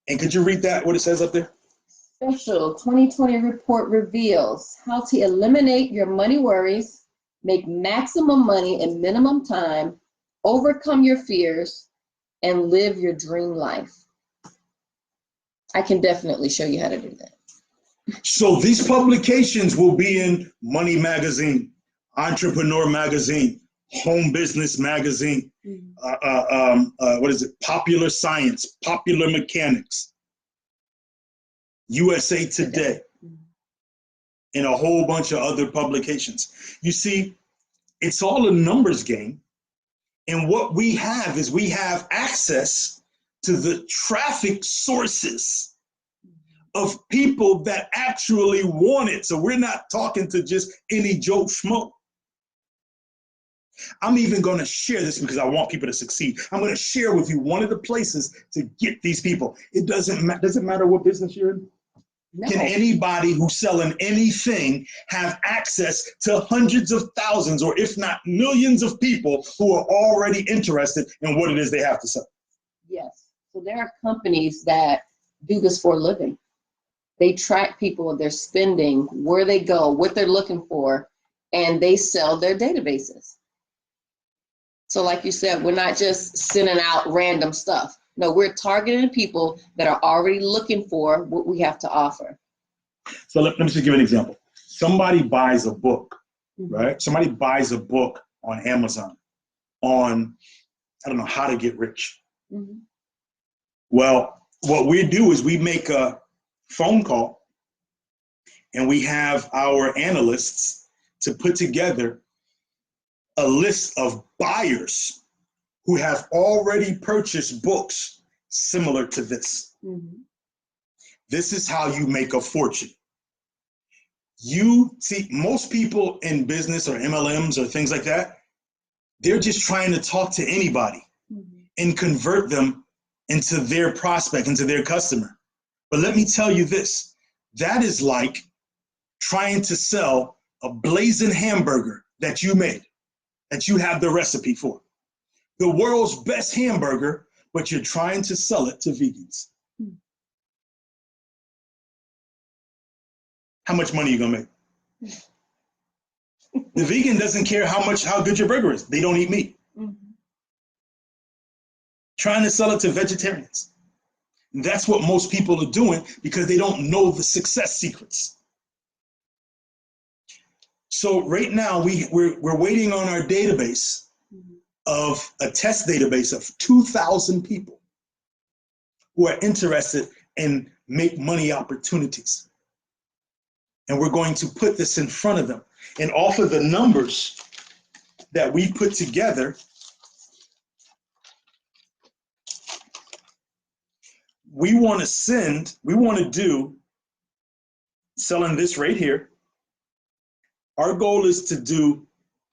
And could you read that, what it says up there? Special 2020 report reveals how to eliminate your money worries, make maximum money in minimum time, overcome your fears, and live your dream life. I can definitely show you how to do that. So these publications will be in Money Magazine, Entrepreneur Magazine, Home Business Magazine, Popular Science, Popular Mechanics, USA Today, and a whole bunch of other publications. You see, it's all a numbers game. And what we have is we have access to the traffic sources of people that actually want it. So we're not talking to just any Joe Schmo. I'm even going to share this because I want people to succeed. I'm going to share with you one of the places to get these people. It doesn't matter what business you're in. No. Can anybody who's selling anything have access to hundreds of thousands, or if not millions of people who are already interested in what it is they have to sell? Yes. So there are companies that do this for a living. They track people, their spending, where they go, what they're looking for, and they sell their databases. So like you said, we're not just sending out random stuff. No, we're targeting people that are already looking for what we have to offer. So let me just give you an example. Somebody buys a book, Mhm. right? Somebody buys a book on Amazon on, I don't know, how to get rich. Mhm. Well, what we do is we make a phone call and we have our analysts to put together a list of buyers who have already purchased books similar to this. Mhm. This is how you make a fortune. You see, most people in business or MLMs or things like that, they're just trying to talk to anybody Mhm. and convert them into their prospect, into their customer. But let me tell you this, that is like trying to sell a blazing hamburger that you made, that you have the recipe for. The world's best hamburger, but you're trying to sell it to vegans. Mhm. How much money are you gonna make? The vegan doesn't care how good your burger is. They don't eat meat. Mhm. Trying to sell it to vegetarians. And that's what most people are doing because they don't know the success secrets. So right now we're waiting on our database of a test database of 2,000 people who are interested in make money opportunities. And we're going to put this in front of them. And off of the numbers that we put together, we want to do, selling this right here, our goal is to do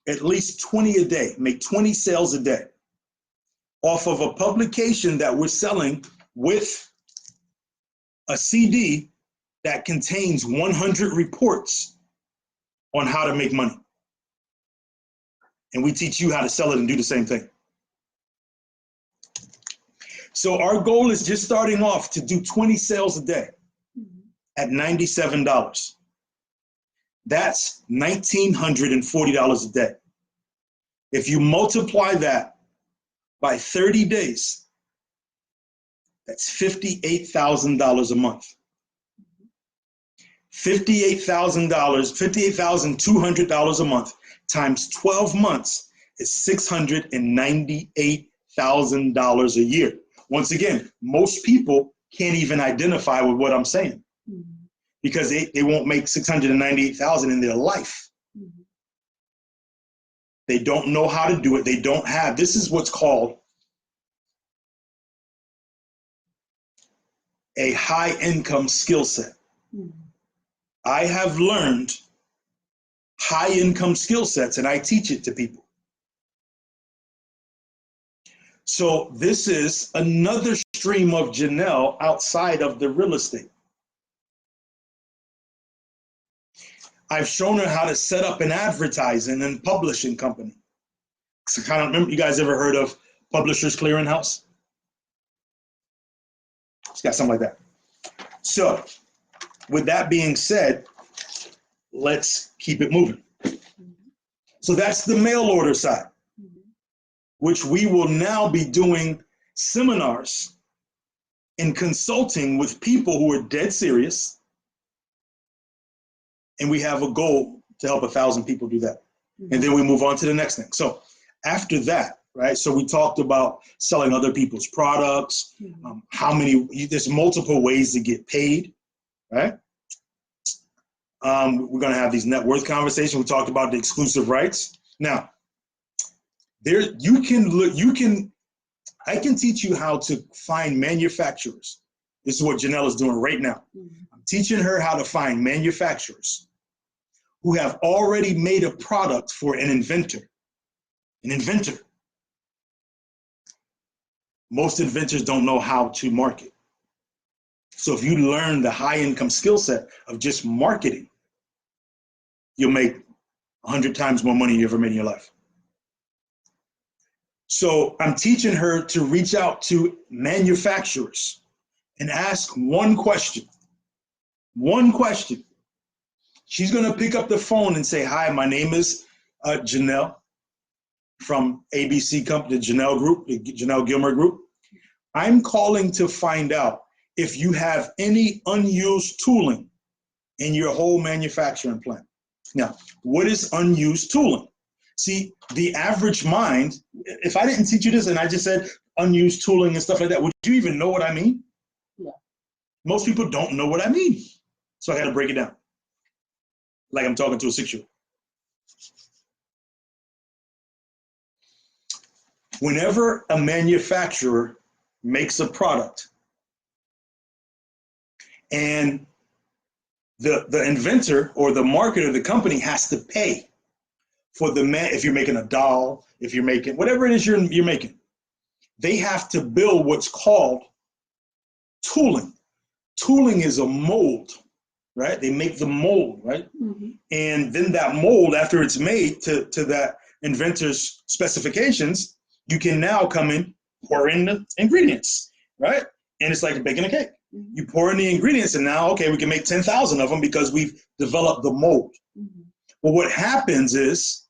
at least 20 a day, make 20 sales a day off of a publication that we're selling with a CD that contains 100 reports on how to make money. And we teach you how to sell it and do the same thing. So our goal is just starting off to do 20 sales a day at $97. That's $1,940 a day. If you multiply that by 30 days, that's $58,000 a month. $58,000, $58,200 a month times 12 months is $698,000 a year. Once again, most people can't even identify with what I'm saying because they won't make $698,000 in their life. They don't know how to do it. They don't have, this is what's called a high income skill set. I have learned high income skill sets and I teach it to people. So this is another stream of Janelle outside of the real estate. I've shown her how to set up an advertising and publishing company. So kind of, remember, you guys ever heard of Publishers Clearinghouse? It's got something like that. So with that being said, let's keep it moving. So that's the mail order side, which we will now be doing seminars and consulting with people who are dead serious. And we have a goal to help 1,000 people do that. And then we move on to the next thing. So after that, right? So we talked about selling other people's products, there's multiple ways to get paid, right? We're going to have these net worth conversations. We talked about the exclusive rights. Now, I can teach you how to find manufacturers. This is what Janelle is doing right now. I'm teaching her how to find manufacturers who have already made a product for an inventor. An inventor. Most inventors don't know how to market. So if you learn the high income skill set of just marketing, you'll make 100 times more money you ever made in your life. So I'm teaching her to reach out to manufacturers and ask one question. One question. She's going to pick up the phone and say, hi, my name is Janelle from ABC Company, the Janelle Group, the Janelle Gilmer Group. I'm calling to find out if you have any unused tooling in your whole manufacturing plant. Now, what is unused tooling? See, the average mind, if I didn't teach you this and I just said unused tooling and stuff like that, would you even know what I mean? Yeah. Most people don't know what I mean. So I got to break it down. Like I'm talking to a 6-year-old. Whenever a manufacturer makes a product and the inventor or the marketer, the company has to pay for if you're making a doll, if you're making whatever it is you're making, they have to build what's called tooling. Tooling is a mold, right? They make the mold, right? Mm-hmm. And then that mold, after it's made to that inventor's specifications, you can now come in, pour in the ingredients, right? And it's like baking a cake. Mm-hmm. You pour in the ingredients and now, okay, we can make 10,000 of them because we've developed the mold. Mm-hmm. Well, what happens is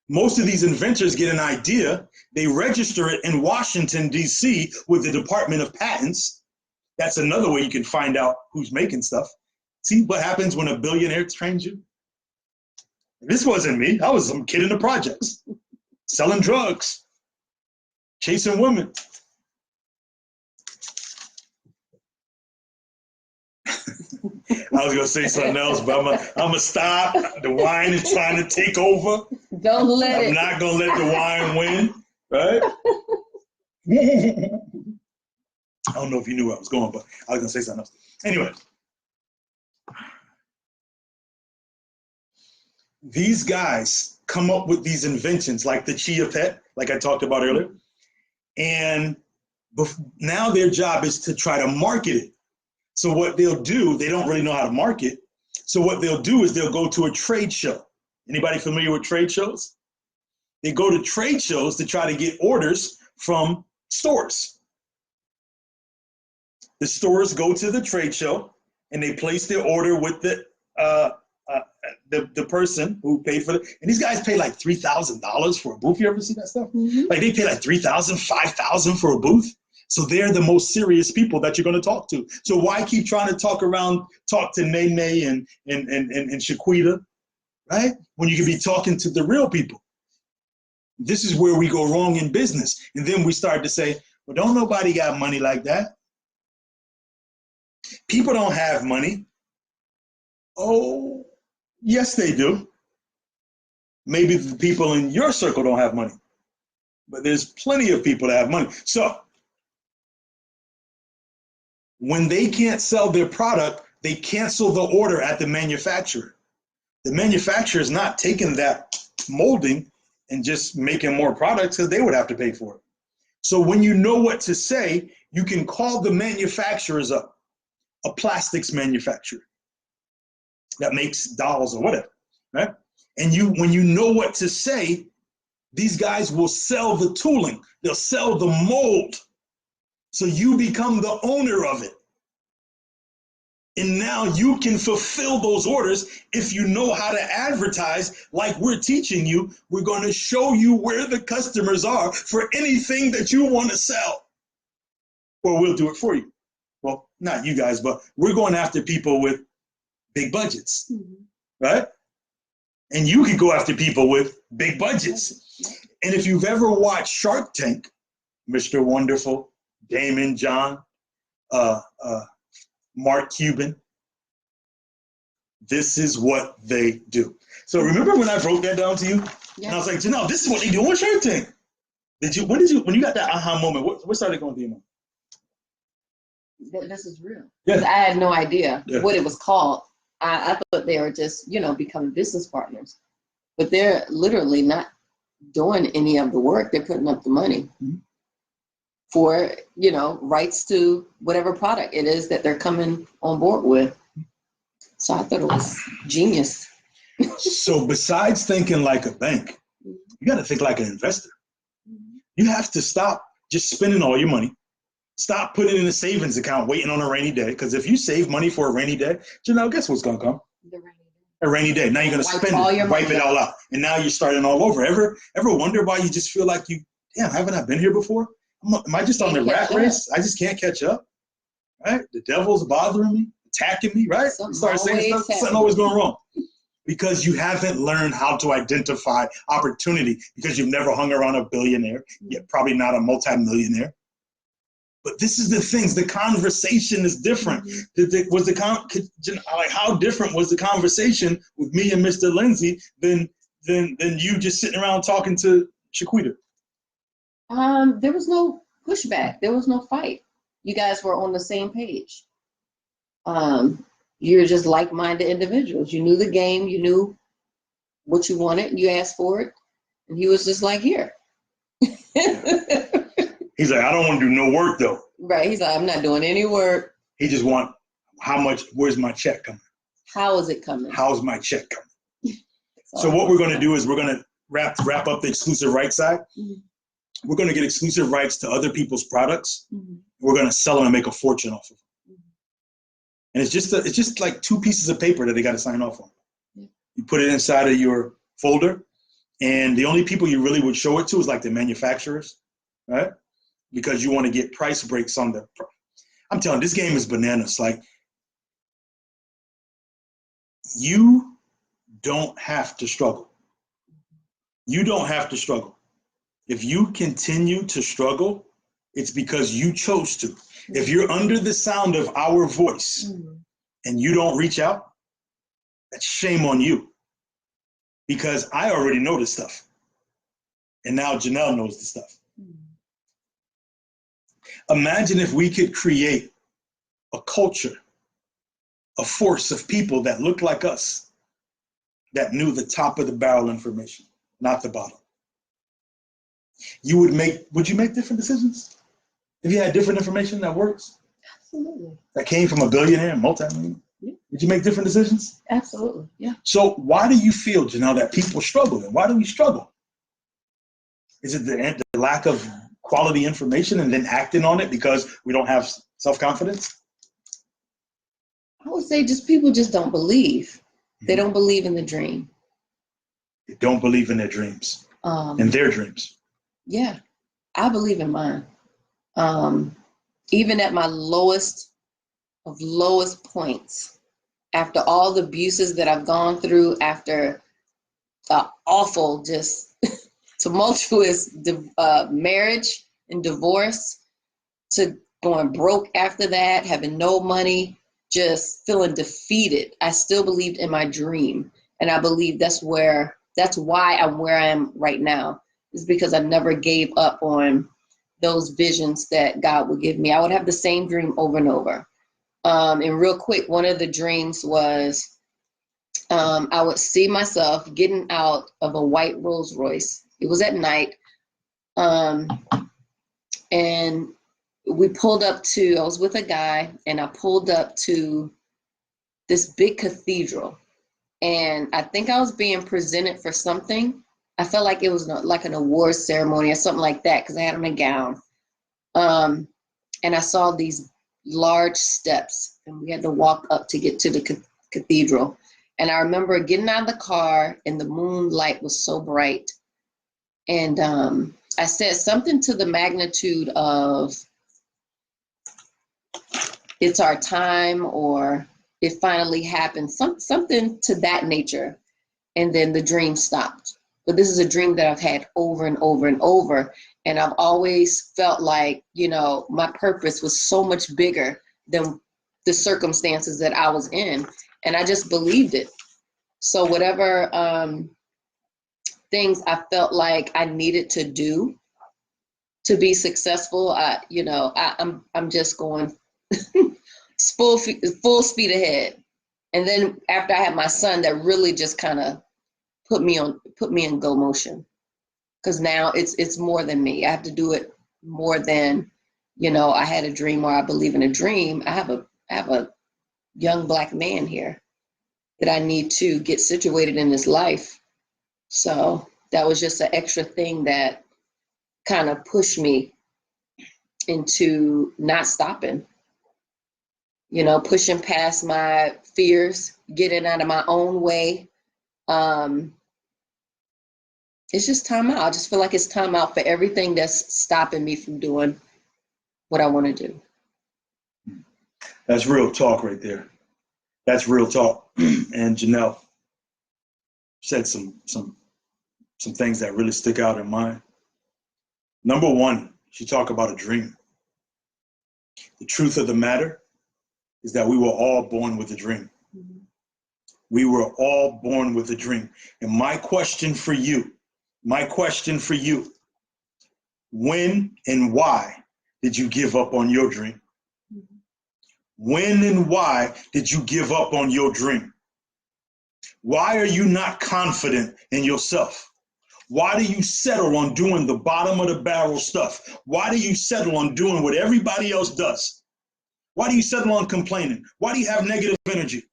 most of these inventors get an idea, they register it in Washington, D.C. with the Department of Patents. That's another way you can find out who's making stuff. See what happens when a billionaire trains you? This wasn't me. I was some kid in the projects, selling drugs, chasing women. I was gonna say something else, but I'm gonna stop. The wine is trying to take over. Don't let it. I'm not gonna let the wine win, right? I don't know if you knew where I was going, but I was gonna say something else. Anyway, these guys come up with these inventions like the Chia Pet, like I talked about earlier, and now their job is to try to market it. So what they'll do, they don't really know how to market. So what they'll do is they'll go to a trade show. Anybody familiar with trade shows? They go to trade shows to try to get orders from stores. The stores go to the trade show and they place their order with the person who paid for it. And these guys pay like $3,000 for a booth. You ever see that stuff? Mm-hmm. Like they pay like $3,000, $5,000 for a booth. So they're the most serious people that you're going to talk to. So why keep trying to talk to Nene and Shaquita, right? When you could be talking to the real people. This is where we go wrong in business. And then we start to say, well, don't nobody got money like that. People don't have money. Oh, yes, they do. Maybe the people in your circle don't have money, but there's plenty of people that have money. So when they can't sell their product, they cancel the order at the manufacturer. The manufacturer is not taking that molding and just making more products because they would have to pay for it. So when you know what to say, you can call the manufacturers up, a plastics manufacturer that makes dolls or whatever, right? And when you know what to say, these guys will sell the tooling. They'll sell the mold. So you become the owner of it. And now you can fulfill those orders if you know how to advertise like we're teaching you. We're going to show you where the customers are for anything that you want to sell. Or we'll do it for you. Well, not you guys, but we're going after people with big budgets, right? And you can go after people with big budgets. And if you've ever watched Shark Tank, Mr. Wonderful, Damon John, Mark Cuban, this is what they do. So remember when I broke that down to you? Yeah. And I was like, no, this is what they do on Shark Tank. When you got that aha moment, what started going through your mind? This is real. Because I had no idea what it was called. I thought they were just, becoming business partners. But they're literally not doing any of the work. They're putting up the money for, rights to whatever product it is that they're coming on board with. So I thought it was genius. So besides thinking like a bank, you got to think like an investor. You have to stop just spending all your money. Stop putting it in a savings account, waiting on a rainy day. Because if you save money for a rainy day, guess what's going to come? The rainy day. A rainy day. Now you're going to spend it, wipe it all out. And now you're starting all over. Ever wonder why you just feel like haven't I been here before? Am I just on the rat race? I just can't catch up, right? The devil's bothering me. The attacking me, right? You start saying stuff, something always going wrong. Because you haven't learned how to identify opportunity, because you've never hung around a billionaire, yet probably not a multimillionaire. But this is the things, the conversation is different. How different was the conversation with me and Mr. Lindsay than you just sitting around talking to Shaquita? There was no pushback. There was no fight. You guys were on the same page. You're just like-minded individuals. You knew the game. You knew what you wanted. And you asked for it. And he was just like, here. He's like, I don't want to do no work, though. Right. He's like, I'm not doing any work. He just want, where's my check coming? How is it coming? How's my check coming? So what we're going to do is we're going to wrap up the exclusive rights side. Mm-hmm. We're going to get exclusive rights to other people's products. Mm-hmm. We're going to sell them and make a fortune off of them. Mm-hmm. And it's just like 2 pieces of paper that they got to sign off on. Yeah. You put it inside of your folder, and the only people you really would show it to is like the manufacturers, right? Because you want to get price breaks on the. I'm telling you, this game is bananas. Like, you don't have to struggle. You don't have to struggle. If you continue to struggle, it's because you chose to. If you're under the sound of our voice and you don't reach out, that's shame on you. Because I already know this stuff. And now Janelle knows the stuff. Imagine if we could create a culture, a force of people that looked like us, that knew the top of the barrel information, not the bottom. Would you make different decisions? If you had different information that works? Absolutely. That came from a billionaire, multi-millionaire? Yeah. Would you make different decisions? Absolutely, yeah. So why do you feel, Janelle, that people struggle? And why do we struggle? Is it the lack of quality information and then acting on it because we don't have self-confidence? I would say people just don't believe. They don't believe in the dream. They don't believe in their dreams. In their dreams. Yeah, I believe in mine. Even at my lowest of lowest points, after all the abuses that I've gone through, after the awful, just tumultuous marriage and divorce, to going broke after that, having no money, just feeling defeated, I still believed in my dream. And I believe that's why I'm where I am right now, is because I never gave up on those visions that God would give me. I would have the same dream over and over. And real quick, one of the dreams was I would see myself getting out of a white Rolls Royce. It was at night. And we pulled up I was with a guy, and I pulled up to this big cathedral. And I think I was being presented for something. I felt like it was like an awards ceremony or something like that, because I had on a gown. And I saw these large steps, and we had to walk up to get to the cathedral. And I remember getting out of the car, and the moonlight was so bright. And I said something to the magnitude of, it's our time, or it finally happened, something to that nature. And then the dream stopped. But this is a dream that I've had over and over and over. And I've always felt like, my purpose was so much bigger than the circumstances that I was in. And I just believed it. So whatever things I felt like I needed to do to be successful, I'm just going full speed ahead. And then after I had my son, that really just kind of put me in go motion, because now it's more than me. I have to do it more than, I had a dream, or I believe in a dream. I have a young Black man here that I need to get situated in his life. So that was just an extra thing that kind of pushed me into not stopping, pushing past my fears, getting out of my own way. It's just time out. I just feel like it's time out for everything that's stopping me from doing what I want to do. That's real talk right there. That's real talk. And Janelle said some things that really stick out in mine. Number one, she talked about a dream. The truth of the matter is that we were all born with a dream. Mm-hmm. We were all born with a dream. And my question for you, when and why did you give up on your dream? Mm-hmm. When and why did you give up on your dream? Why are you not confident in yourself? Why do you settle on doing the bottom of the barrel stuff? Why do you settle on doing what everybody else does? Why do you settle on complaining? Why do you have negative energy?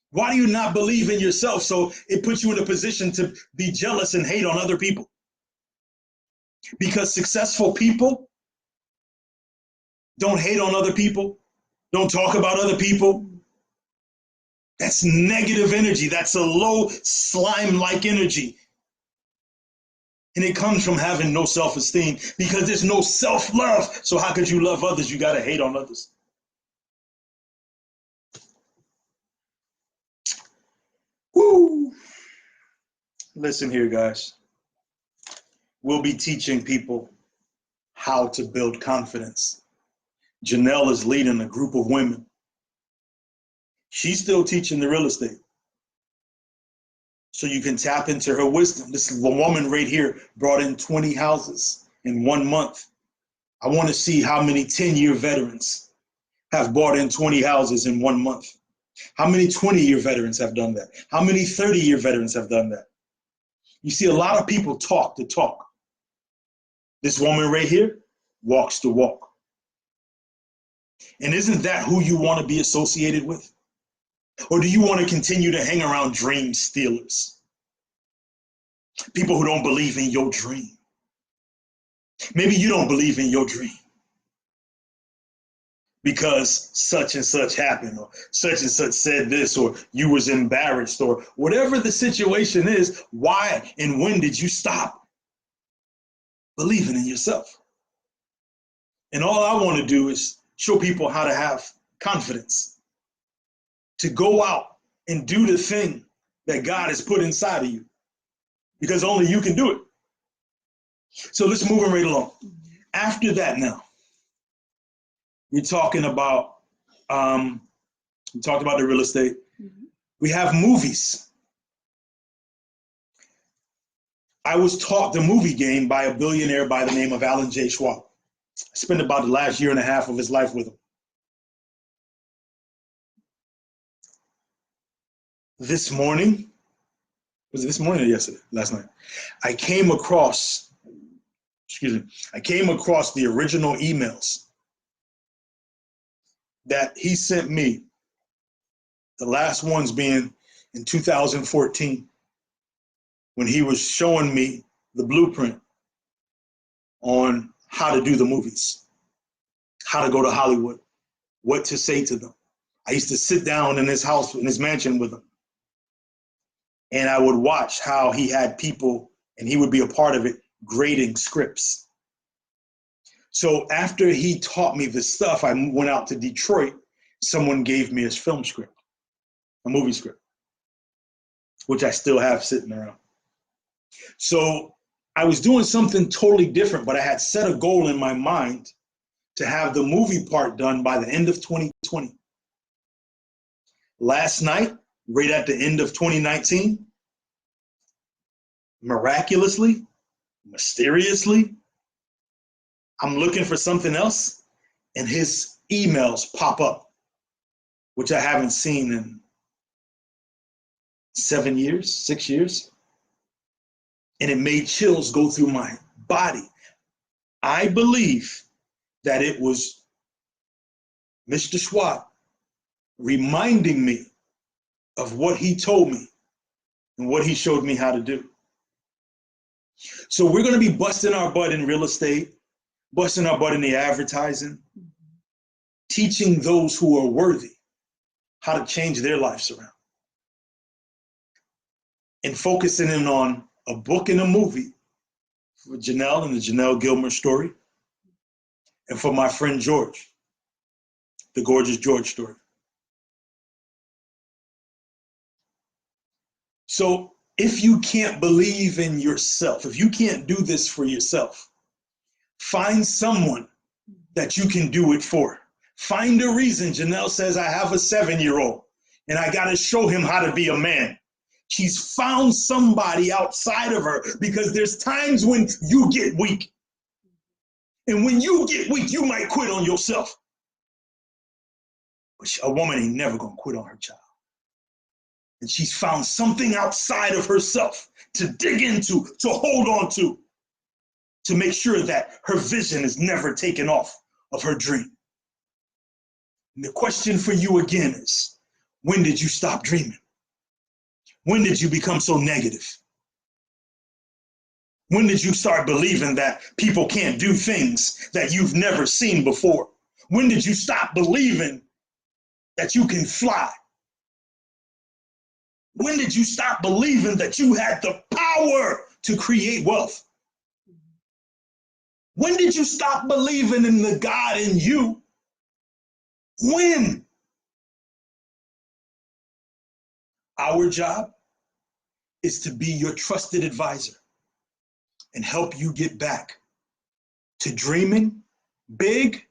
Why do you not believe in yourself so it puts you in a position to be jealous and hate on other people? Because successful people don't hate on other people, don't talk about other people. That's negative energy. That's a low slime-like energy. And it comes from having no self-esteem because there's no self-love. So how could you love others? You got to hate on others. Woo! Listen here, guys. We'll be teaching people how to build confidence. Janelle is leading a group of women. She's still teaching the real estate. So you can tap into her wisdom. This woman right here brought in 20 houses in 1 month. I want to see how many 10-year veterans have bought in 20 houses in 1 month. How many 20-year veterans have done that? How many 30-year veterans have done that? You see, a lot of people talk the talk. This woman right here walks the walk. And isn't that who you want to be associated with? Or do you want to continue to hang around dream stealers? People who don't believe in your dream. Maybe you don't believe in your dream because such and such happened, or such and such said this, or you was embarrassed, or whatever the situation is. Why and when did you stop believing in yourself? And all I want to do is show people how to have confidence, to go out and do the thing that God has put inside of you, because only you can do it. So let's move right along. After that now, we're talking about, we talked about the real estate. Mm-hmm. We have movies. I was taught the movie game by a billionaire by the name of Alan J. Schwab. I spent about the last year and a half of his life with him. This morning, was it this morning or yesterday? Last night. I came across the original emails that he sent me, the last ones being in 2014, when he was showing me the blueprint on how to do the movies, how to go to Hollywood, what to say to them. I used to sit down in his house, in his mansion with him, and I would watch how he had people, and he would be a part of it, grading scripts. So after he taught me this stuff, I went out to Detroit. Someone gave me his film script, a movie script, which I still have sitting around. So I was doing something totally different, but I had set a goal in my mind to have the movie part done by the end of 2020. Last night, right at the end of 2019, miraculously, mysteriously, I'm looking for something else, and his emails pop up, which I haven't seen in 7 years, 6 years. And it made chills go through my body. I believe that it was Mr. Schwab reminding me of what he told me and what he showed me how to do. So we're going to be busting our butt in real estate, busting our butt in the advertising, teaching those who are worthy how to change their lives around, and focusing in on a book and a movie for Janelle and the Janelle Gilmer story, and for my friend George, the Gorgeous George story. So if you can't believe in yourself, if you can't do this for yourself, find someone that you can do it for. Find a reason. Janelle says, I have a 7-year-old and I got to show him how to be a man. She's found somebody outside of her, because there's times when you get weak. And when you get weak, you might quit on yourself. But a woman ain't never going to quit on her child. And she's found something outside of herself to dig into, to hold on to make sure that her vision is never taken off of her dream. And the question for you again is, when did you stop dreaming? When did you become so negative? When did you start believing that people can't do things that you've never seen before? When did you stop believing that you can fly? When did you stop believing that you had the power to create wealth? When did you stop believing in the God in you? When? Our job is to be your trusted advisor and help you get back to dreaming big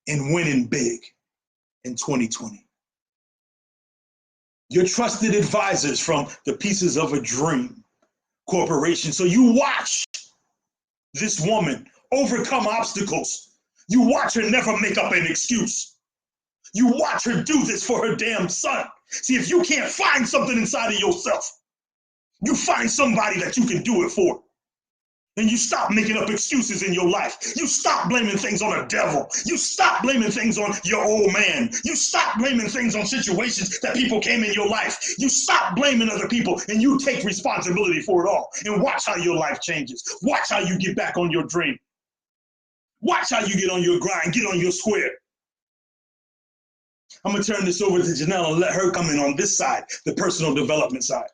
and winning big in 2020. Your trusted advisors from the Pieces of a Dream Corporation. So you watch this woman overcome obstacles. You watch her never make up an excuse. You watch her do this for her damn son. See, if you can't find something inside of yourself, you find somebody that you can do it for. And you stop making up excuses in your life. You stop blaming things on the devil. You stop blaming things on your old man. You stop blaming things on situations that people came in your life. You stop blaming other people and you take responsibility for it all. And watch how your life changes. Watch how you get back on your dream. Watch how you get on your grind, get on your square. I'm going to turn this over to Janelle and let her come in on this side, the personal development side.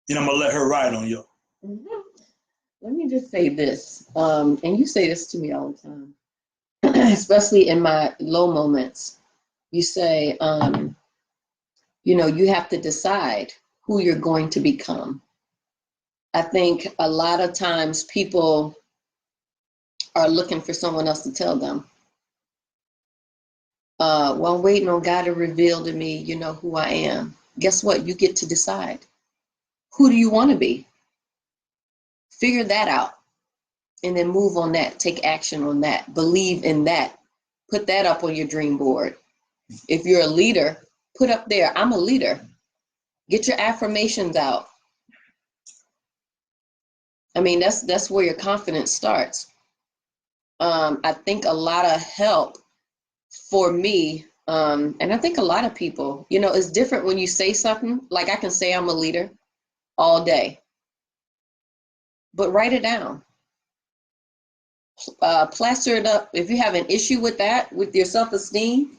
And I'm going to let her ride on you. Mm-hmm. Let me just say this, and you say this to me all the time, especially in my low moments. You say, you have to decide who you're going to become. I think a lot of times people are looking for someone else to tell them. Well, I'm waiting on God to reveal to me, who I am. Guess what? You get to decide. Who do you want to be? Figure that out and then move on that. Take action on that. Believe in that. Put that up on your dream board. If you're a leader, put up there, I'm a leader. Get your affirmations out. I mean, that's where your confidence starts. I think a lot of help for me, and I think a lot of people, it's different when you say something. Like I can say I'm a leader all day, but write it down. Plaster it up. If you have an issue with that, with your self-esteem,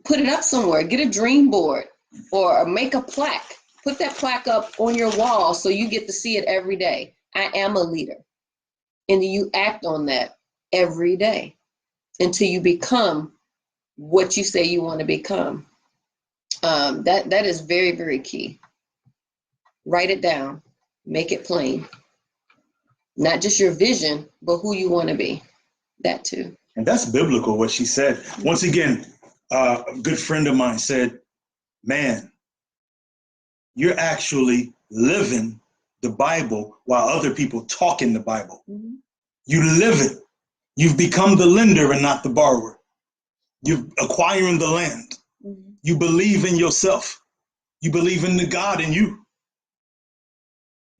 put it up somewhere. Get a dream board or make a plaque. Put that plaque up on your wall so you get to see it every day. I am a leader. And you act on that every day until you become what you say you want to become. That is very, very key. Write it down. Make it plain. Not just your vision, but who you want to be. That too. And that's biblical, what she said. Once again, a good friend of mine said, man, you're actually living the Bible while other people talk in the Bible. Mm-hmm. You live it. You've become the lender and not the borrower. You're acquiring the land. Mm-hmm. You believe in yourself. You believe in the God in you.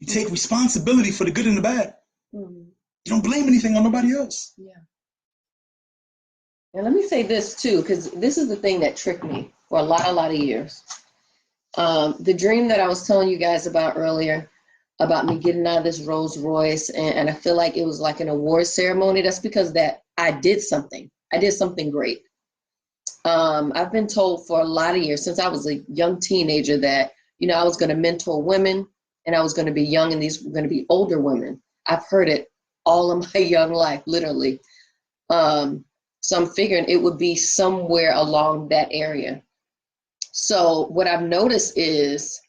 You take responsibility for the good and the bad. Mm-hmm. You don't blame anything on nobody else. Yeah. And let me say this too, because this is the thing that tricked me for a lot of years. The dream that I was telling you guys about earlier, about me getting out of this Rolls Royce, and I feel like it was like an award ceremony. That's because that I did something. I did something great. I've been told for a lot of years, since I was a young teenager, that, I was going to mentor women, and I was going to be young, and these were going to be older women. I've heard it all of my young life, literally. So I'm figuring it would be somewhere along that area. So what I've noticed is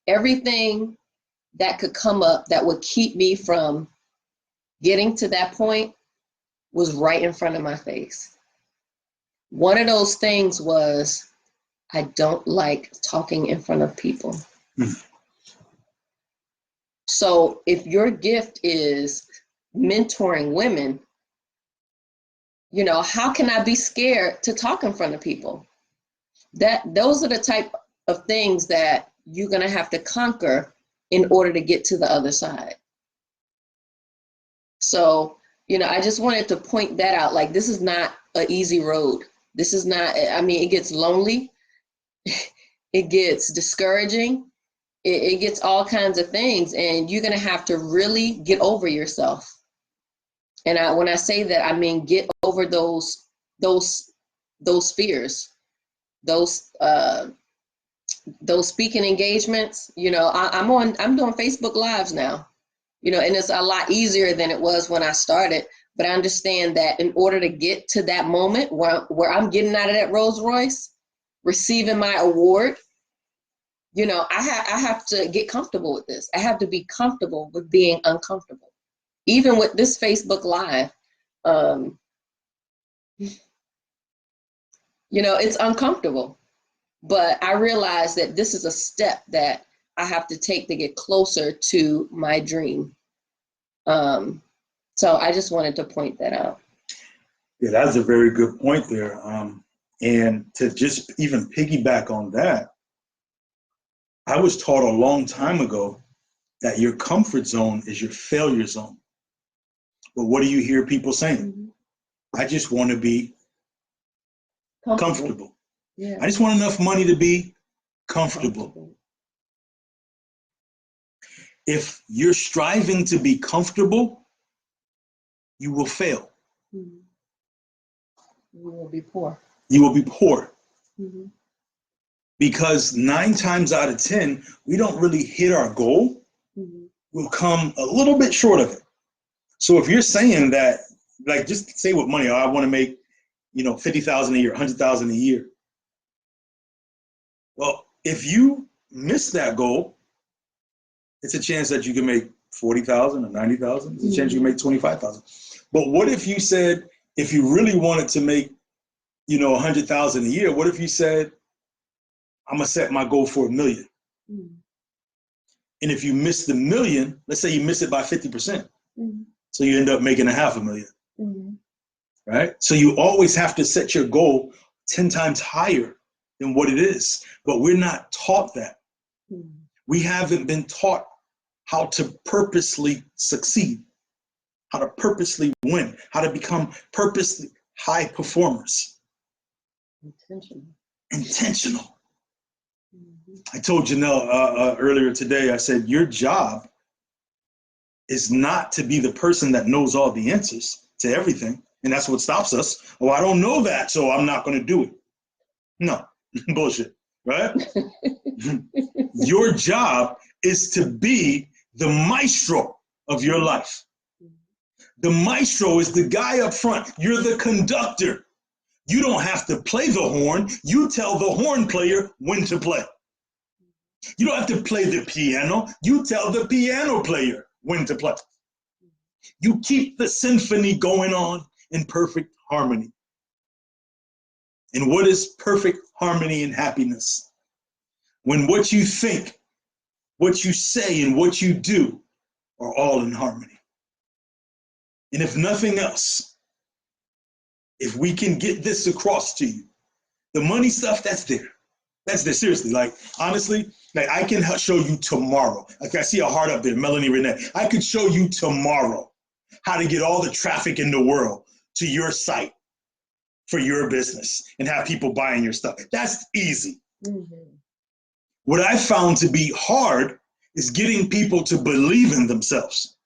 everything that could come up that would keep me from getting to that point was right in front of my face. One of those things was, I don't like talking in front of people. So if your gift is mentoring women, you know, how can I be scared to talk in front of people? Those are the type of things that you're going to have to conquer in order to get to the other side. So, you know, I just wanted to point that out. Like, this is not an easy road. This is not, I mean, it gets lonely. It gets discouraging. It gets all kinds of things. And you're going to have to really get over yourself. And when I say that, I mean, get over those fears, those speaking engagements. You know, I'm doing Facebook Lives now, you know, and it's a lot easier than it was when I started. But I understand that in order to get to that moment where I'm getting out of that Rolls Royce, receiving my award, you know, I have to get comfortable with this. I have to be comfortable with being uncomfortable. Even with this Facebook Live, you know, it's uncomfortable. But I realize that this is a step that I have to take to get closer to my dream. So I just wanted to point that out. Yeah, that's a very good point there. And to just even piggyback on that, I was taught a long time ago that your comfort zone is your failure zone. But what do you hear people saying? Mm-hmm. I just want to be comfortable. Yeah. I just want enough money to be comfortable. If you're striving to be comfortable, you will fail. Mm-hmm. You will be poor. You will be poor. Mm-hmm. Because 9 times out of 10, we don't really hit our goal. Mm-hmm. We'll come a little bit short of it. So if you're saying that, like, just say with money, I want to make, you know, $50,000 a year, $100,000 a year. Well, if you miss that goal, it's a chance that you can make $40,000 or $90,000. It's a chance you can make $25,000. But what if you said, if you really wanted to make, you know, $100,000 a year, what if you said, I'm gonna set my goal for $1 million. Mm-hmm. And if you miss the $1 million, let's say you miss it by 50%. Mm-hmm. So you end up making $500,000. Mm-hmm. Right? So you always have to set your goal 10 times higher than what it is. But we're not taught that. Mm-hmm. We haven't been taught how to purposely succeed, how to purposely win, how to become purposely high performers. Intentional. Mm-hmm. I told Janelle earlier today, I said, your job is not to be the person that knows all the answers to everything. And that's what stops us. Oh, I don't know that, so I'm not going to do it. No, bullshit, right? Your job is to be the maestro of your life. The maestro is the guy up front. You're the conductor. You don't have to play the horn. You tell the horn player when to play. You don't have to play the piano. You tell the piano player when to play. You keep the symphony going on in perfect harmony. And what is perfect harmony and happiness? When what you think, what you say, and what you do are all in harmony. And if nothing else, if we can get this across to you, the money stuff, that's there. That's there, seriously. Like, honestly, like, I can show you tomorrow. Like, I see a heart up there, Melanie Renee. I could show you tomorrow how to get all the traffic in the world to your site for your business and have people buying your stuff. That's easy. Mm-hmm. What I found to be hard is getting people to believe in themselves,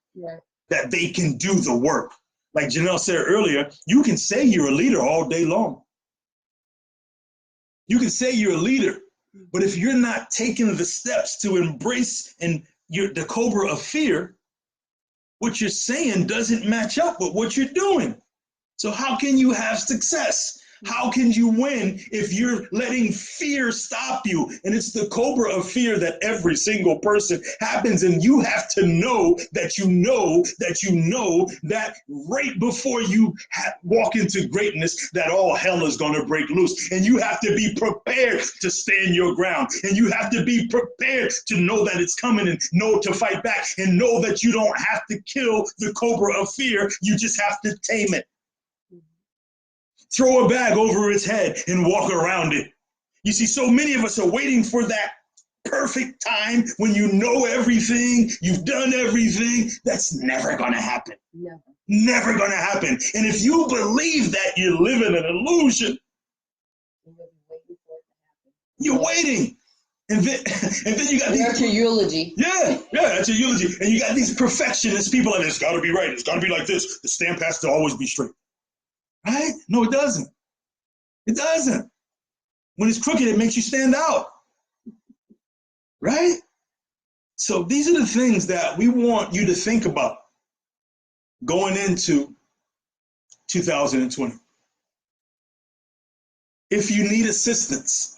that they can do the work. Like Janelle said earlier, you can say you're a leader all day long. You can say you're a leader, but if you're not taking the steps to embrace the cobra of fear, what you're saying doesn't match up with what you're doing. So how can you have success? How can you win if you're letting fear stop you? And it's the cobra of fear that every single person happens. And you have to know that you know that you know that right before you walk into greatness, that all hell is going to break loose. And you have to be prepared to stand your ground. And you have to be prepared to know that it's coming and know to fight back and know that you don't have to kill the cobra of fear. You just have to tame it. Throw a bag over its head and walk around it. You see, so many of us are waiting for that perfect time when you know everything, you've done everything. That's never going to happen. Never. Never going to happen. And if you believe that, you're living an illusion. You're waiting. And then you got That's your eulogy. Yeah, that's your eulogy. And you got these perfectionist people, and it's got to be right. It's got to be like this. The stamp has to always be straight. Right? No, it doesn't. It doesn't. When it's crooked, it makes you stand out. Right? So these are the things that we want you to think about going into 2020. If you need assistance,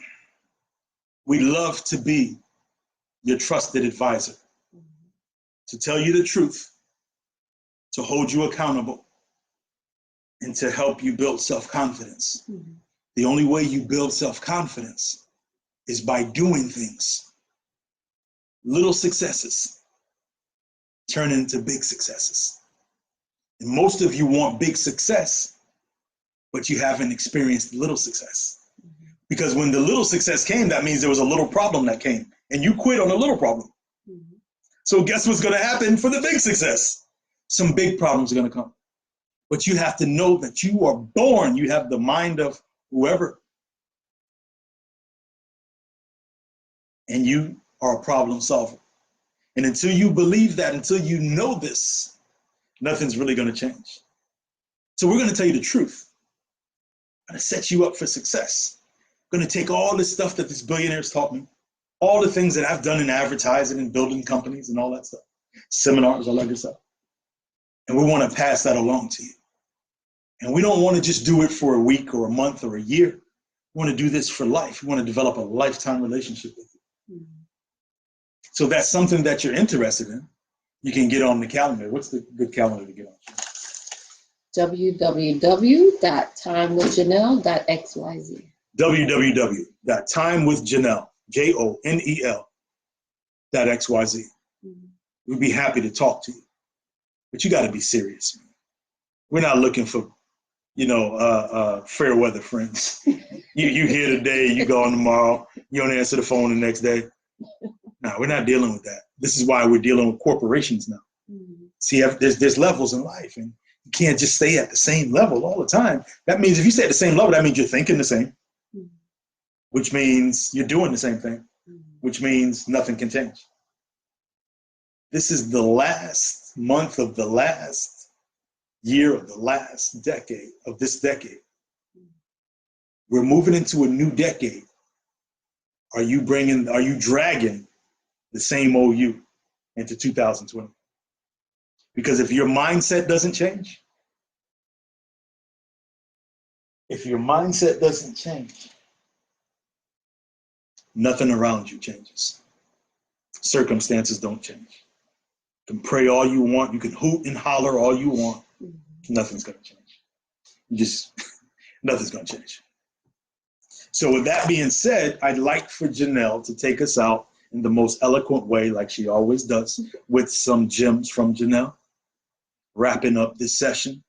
we'd love to be your trusted advisor, to tell you the truth, to hold you accountable, and to help you build self-confidence. Mm-hmm. The only way you build self-confidence is by doing things. Little successes turn into big successes. And most of you want big success, but you haven't experienced little success. Mm-hmm. Because when the little success came, that means there was a little problem that came, and you quit on a little problem. Mm-hmm. So guess what's going to happen for the big success? Some big problems are going to come. But you have to know that you are born, you have the mind of whoever. And you are a problem solver. And until you believe that, until you know this, nothing's really going to change. So we're going to tell you the truth. I'm going to set you up for success. I'm going to take all this stuff that these billionaires taught me, all the things that I've done in advertising and building companies and all that stuff, seminars, all that good stuff. And we want to pass that along to you. And we don't want to just do it for a week or a month or a year. We want to do this for life. We want to develop a lifetime relationship with you. Mm-hmm. So that's something that you're interested in. You can get on the calendar. What's the good calendar to get on? www.timewithjanelle.xyz. www.timewithjanelle, JONEL.xyz. Mm-hmm. We'd be happy to talk to you. But you got to be serious, man. We're not looking for, fair weather friends. You here today, you gone tomorrow, you don't answer the phone the next day. No, we're not dealing with that. This is why we're dealing with corporations now. Mm-hmm. See, there's levels in life, and you can't just stay at the same level all the time. That means if you stay at the same level, that means you're thinking the same, mm-hmm. which means you're doing the same thing, mm-hmm. which means nothing can change. This is the last month of the last year of the last decade of this decade. We're moving into a new decade. Are you dragging the same old you into 2020? Because if your mindset doesn't change, nothing around you changes. Circumstances don't change. You can pray all you want, you can hoot and holler all you want. Nothing's going to change. Nothing's going to change. So with that being said, I'd like for Janelle to take us out in the most eloquent way, like she always does, with some gems from Janelle. Wrapping up this session.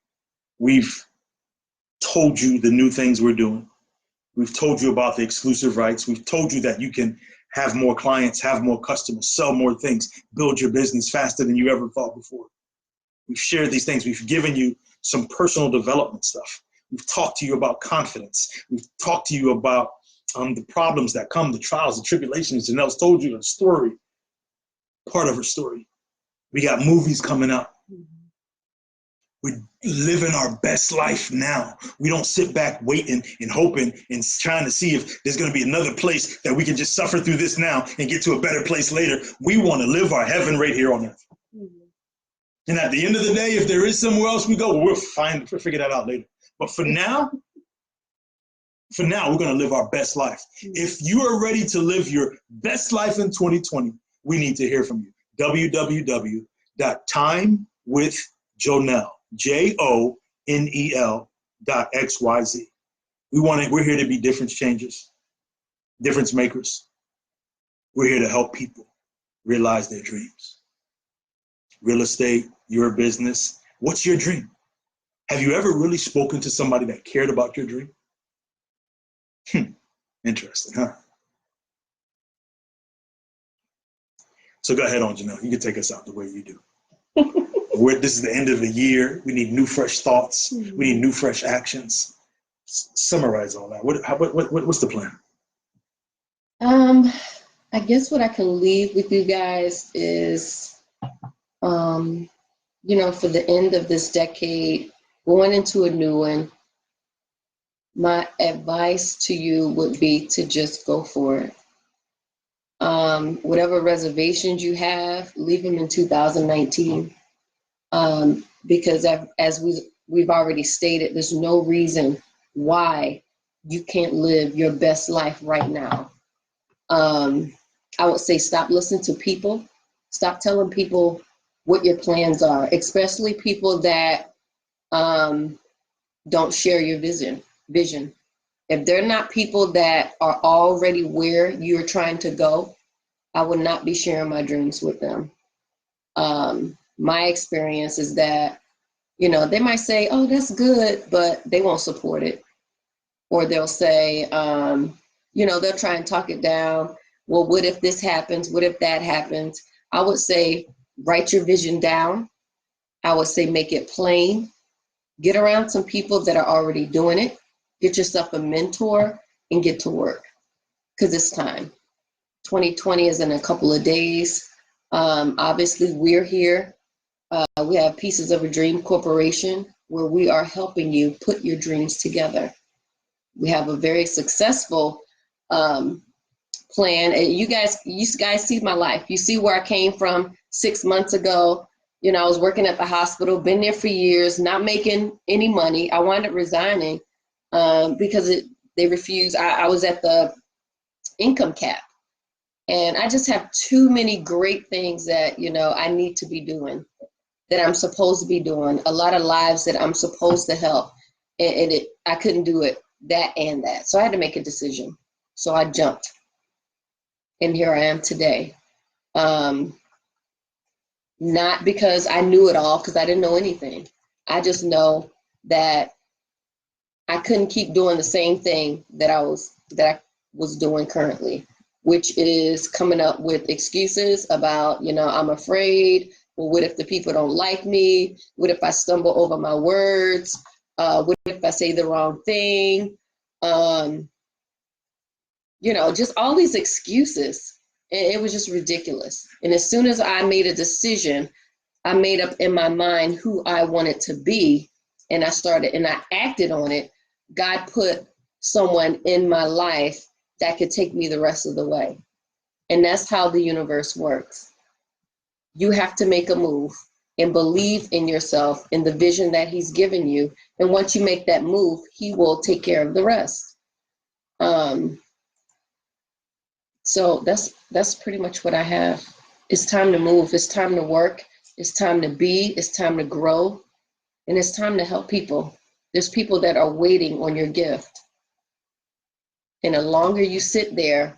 We've told you the new things we're doing. We've told you about the exclusive rights. We've told you that you can have more clients, have more customers, sell more things, build your business faster than you ever thought before. We've shared these things. We've given you some personal development stuff. We've talked to you about confidence. We've talked to you about the problems that come, the trials, the tribulations. Janelle's told you a story, part of her story. We got movies coming out. We're living our best life now. We don't sit back waiting and hoping and trying to see if there's going to be another place that we can just suffer through this now and get to a better place later. We want to live our heaven right here on earth. And at the end of the day, if there is somewhere else we go, we'll figure that out later. But for now, For now, we're going to live our best life. If you are ready to live your best life in 2020, we need to hear from you. www.timewithjonel, JONEL.XYZ. We're here to be difference changers, difference makers. We're here to help people realize their dreams. Real estate, your business. What's your dream? Have you ever really spoken to somebody that cared about your dream? Interesting, huh? So go ahead on, Janelle. You can take us out the way you do. This is the end of the year. We need new, fresh thoughts. We need new, fresh actions. Summarize all that. What's the plan? I guess what I can leave with you guys is, you know, for the end of this decade, going into a new one, my advice to you would be to just go for it. Whatever reservations you have, leave them in 2019. Because as we've already stated, there's no reason why you can't live your best life right now. I would say stop listening to people. Stop telling people what your plans are, especially people that don't share your vision. If they're not people that are already where you're trying to go, I would not be sharing my dreams with them. My experience is that, you know, they might say, oh, that's good, but they won't support it. Or they'll say, you know, they'll try and talk it down. Well, what if this happens? What if that happens? I would say, write your vision down. I would say, make it plain. Get around some people that are already doing it. Get yourself a mentor and get to work, because it's time. 2020 is in a couple of days. Obviously, we're here. We have Pieces of a Dream Corporation, where we are helping you put your dreams together. We have a very successful plan. And you guys see my life. You see where I came from 6 months ago. You know, I was working at the hospital, been there for years, not making any money. I wound up resigning because they refused. I was at the income cap. And I just have too many great things that, you know, I need to be doing, that I'm supposed to be doing, a lot of lives that I'm supposed to help. And I couldn't do it, that and that. So I had to make a decision. So I jumped. And here I am today. Not because I knew it all, because I didn't know anything. I just know that I couldn't keep doing the same thing that I was doing currently, which is coming up with excuses about, you know, I'm afraid. Well, what if the people don't like me? What if I stumble over my words? What if I say the wrong thing? You know, just all these excuses. It was just ridiculous. And as soon as I made a decision, I made up in my mind who I wanted to be, and I acted on it. God put someone in my life that could take me the rest of the way. And that's how the universe works. You have to make a move and believe in yourself, in the vision that he's given you. And once you make that move, he will take care of the rest. So that's pretty much what I have. It's time to move. It's time to work. It's time to be. It's time to grow. And it's time to help people. There's people that are waiting on your gift. And the longer you sit there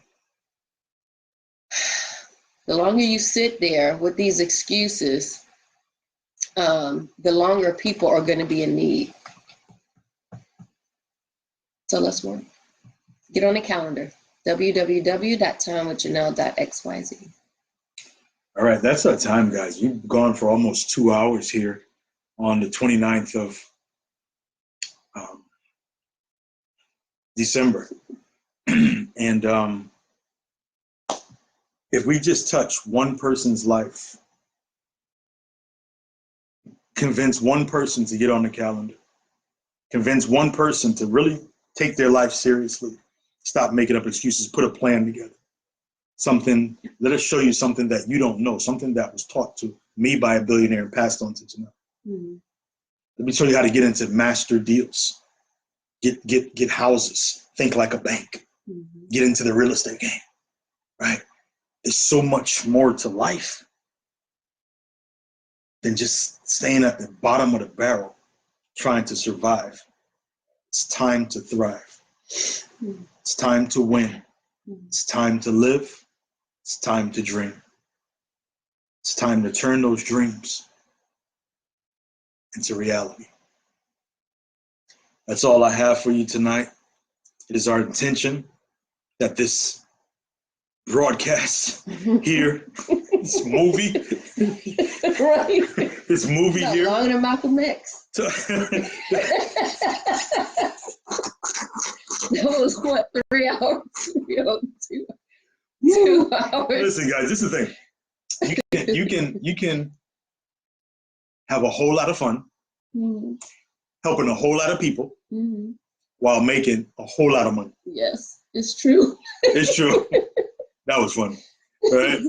with these excuses, the longer people are going to be in need. So let's work. Get on the calendar, www.timewithjonel.xyz. All right, that's our time, guys. We've gone for almost 2 hours here on the 29th of December. And if we just touch one person's life, convince one person to get on the calendar, convince one person to really take their life seriously, stop making up excuses, put a plan together. Something, let us show you something that you don't know, something that was taught to me by a billionaire and passed on to Janelle. Let me show you how to get into master deals, get houses, think like a bank, get into the real estate game, right? There's so much more to life than just staying at the bottom of the barrel trying to survive. It's time to thrive. It's time to win. It's time to live. It's time to dream. It's time to turn those dreams into reality. That's all I have for you tonight. It is our intention that this broadcast here, this movie, Right. this movie Not here, longer than Malcolm X. That was what, 3 hours? 2 hours. Listen, guys, this is the thing. You can have a whole lot of fun, helping a whole lot of people, while making a whole lot of money. Yes, it's true. It's true. That was funny, right?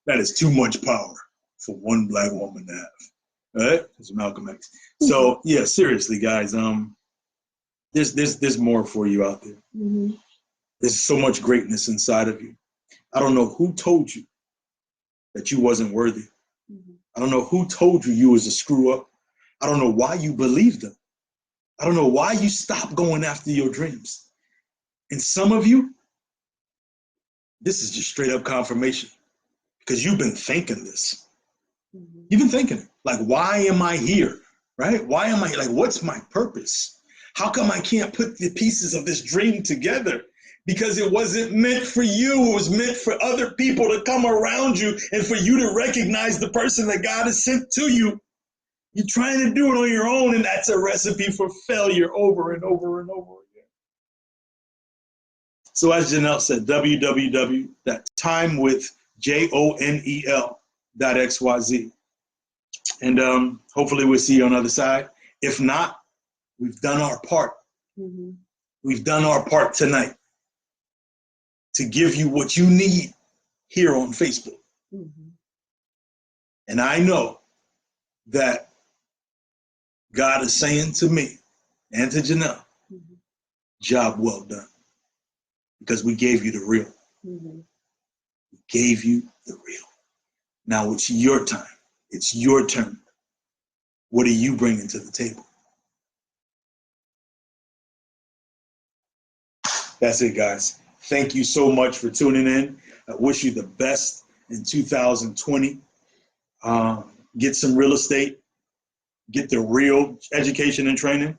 That is too much power for one black woman to have, right? It's Malcolm X. So yeah, seriously, guys, there's more for you out there. There's so much greatness inside of you. I don't know who told you that you wasn't worthy. I don't know who told you was a screw up. I don't know why you believed them. I don't know why you stopped going after your dreams. And some of you, this is just straight up confirmation, because you've been thinking this. You've been thinking it. Like, why am I here? Right? Why am I like, what's my purpose? How come I can't put the pieces of this dream together? Because it wasn't meant for you. It was meant for other people to come around you and for you to recognize the person that God has sent to you. You're trying to do it on your own, and that's a recipe for failure over and over and over again. So as Janelle said, www.timewithjonel.xyz. And hopefully we'll see you on the other side. If not, we've done our part. We've done our part tonight to give you what you need here on Facebook. And I know that God is saying to me and to Janelle, job well done. Because we gave you the real. We gave you the real. Now it's your time. It's your turn. What are you bringing to the table? That's it, guys. Thank you so much for tuning in. I wish you the best in 2020. Get some real estate. Get the real education and training.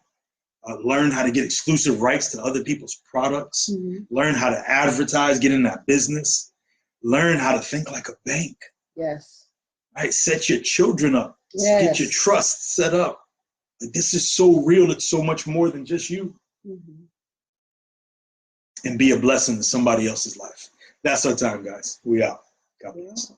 Learn how to get exclusive rights to other people's products. Learn how to advertise, get in that business. Learn how to think like a bank. Yes. Right? Set your children up. Yes. Get your trust set up. Like, this is so real. It's so much more than just you. And be a blessing to somebody else's life. That's our time, guys. We out. God bless.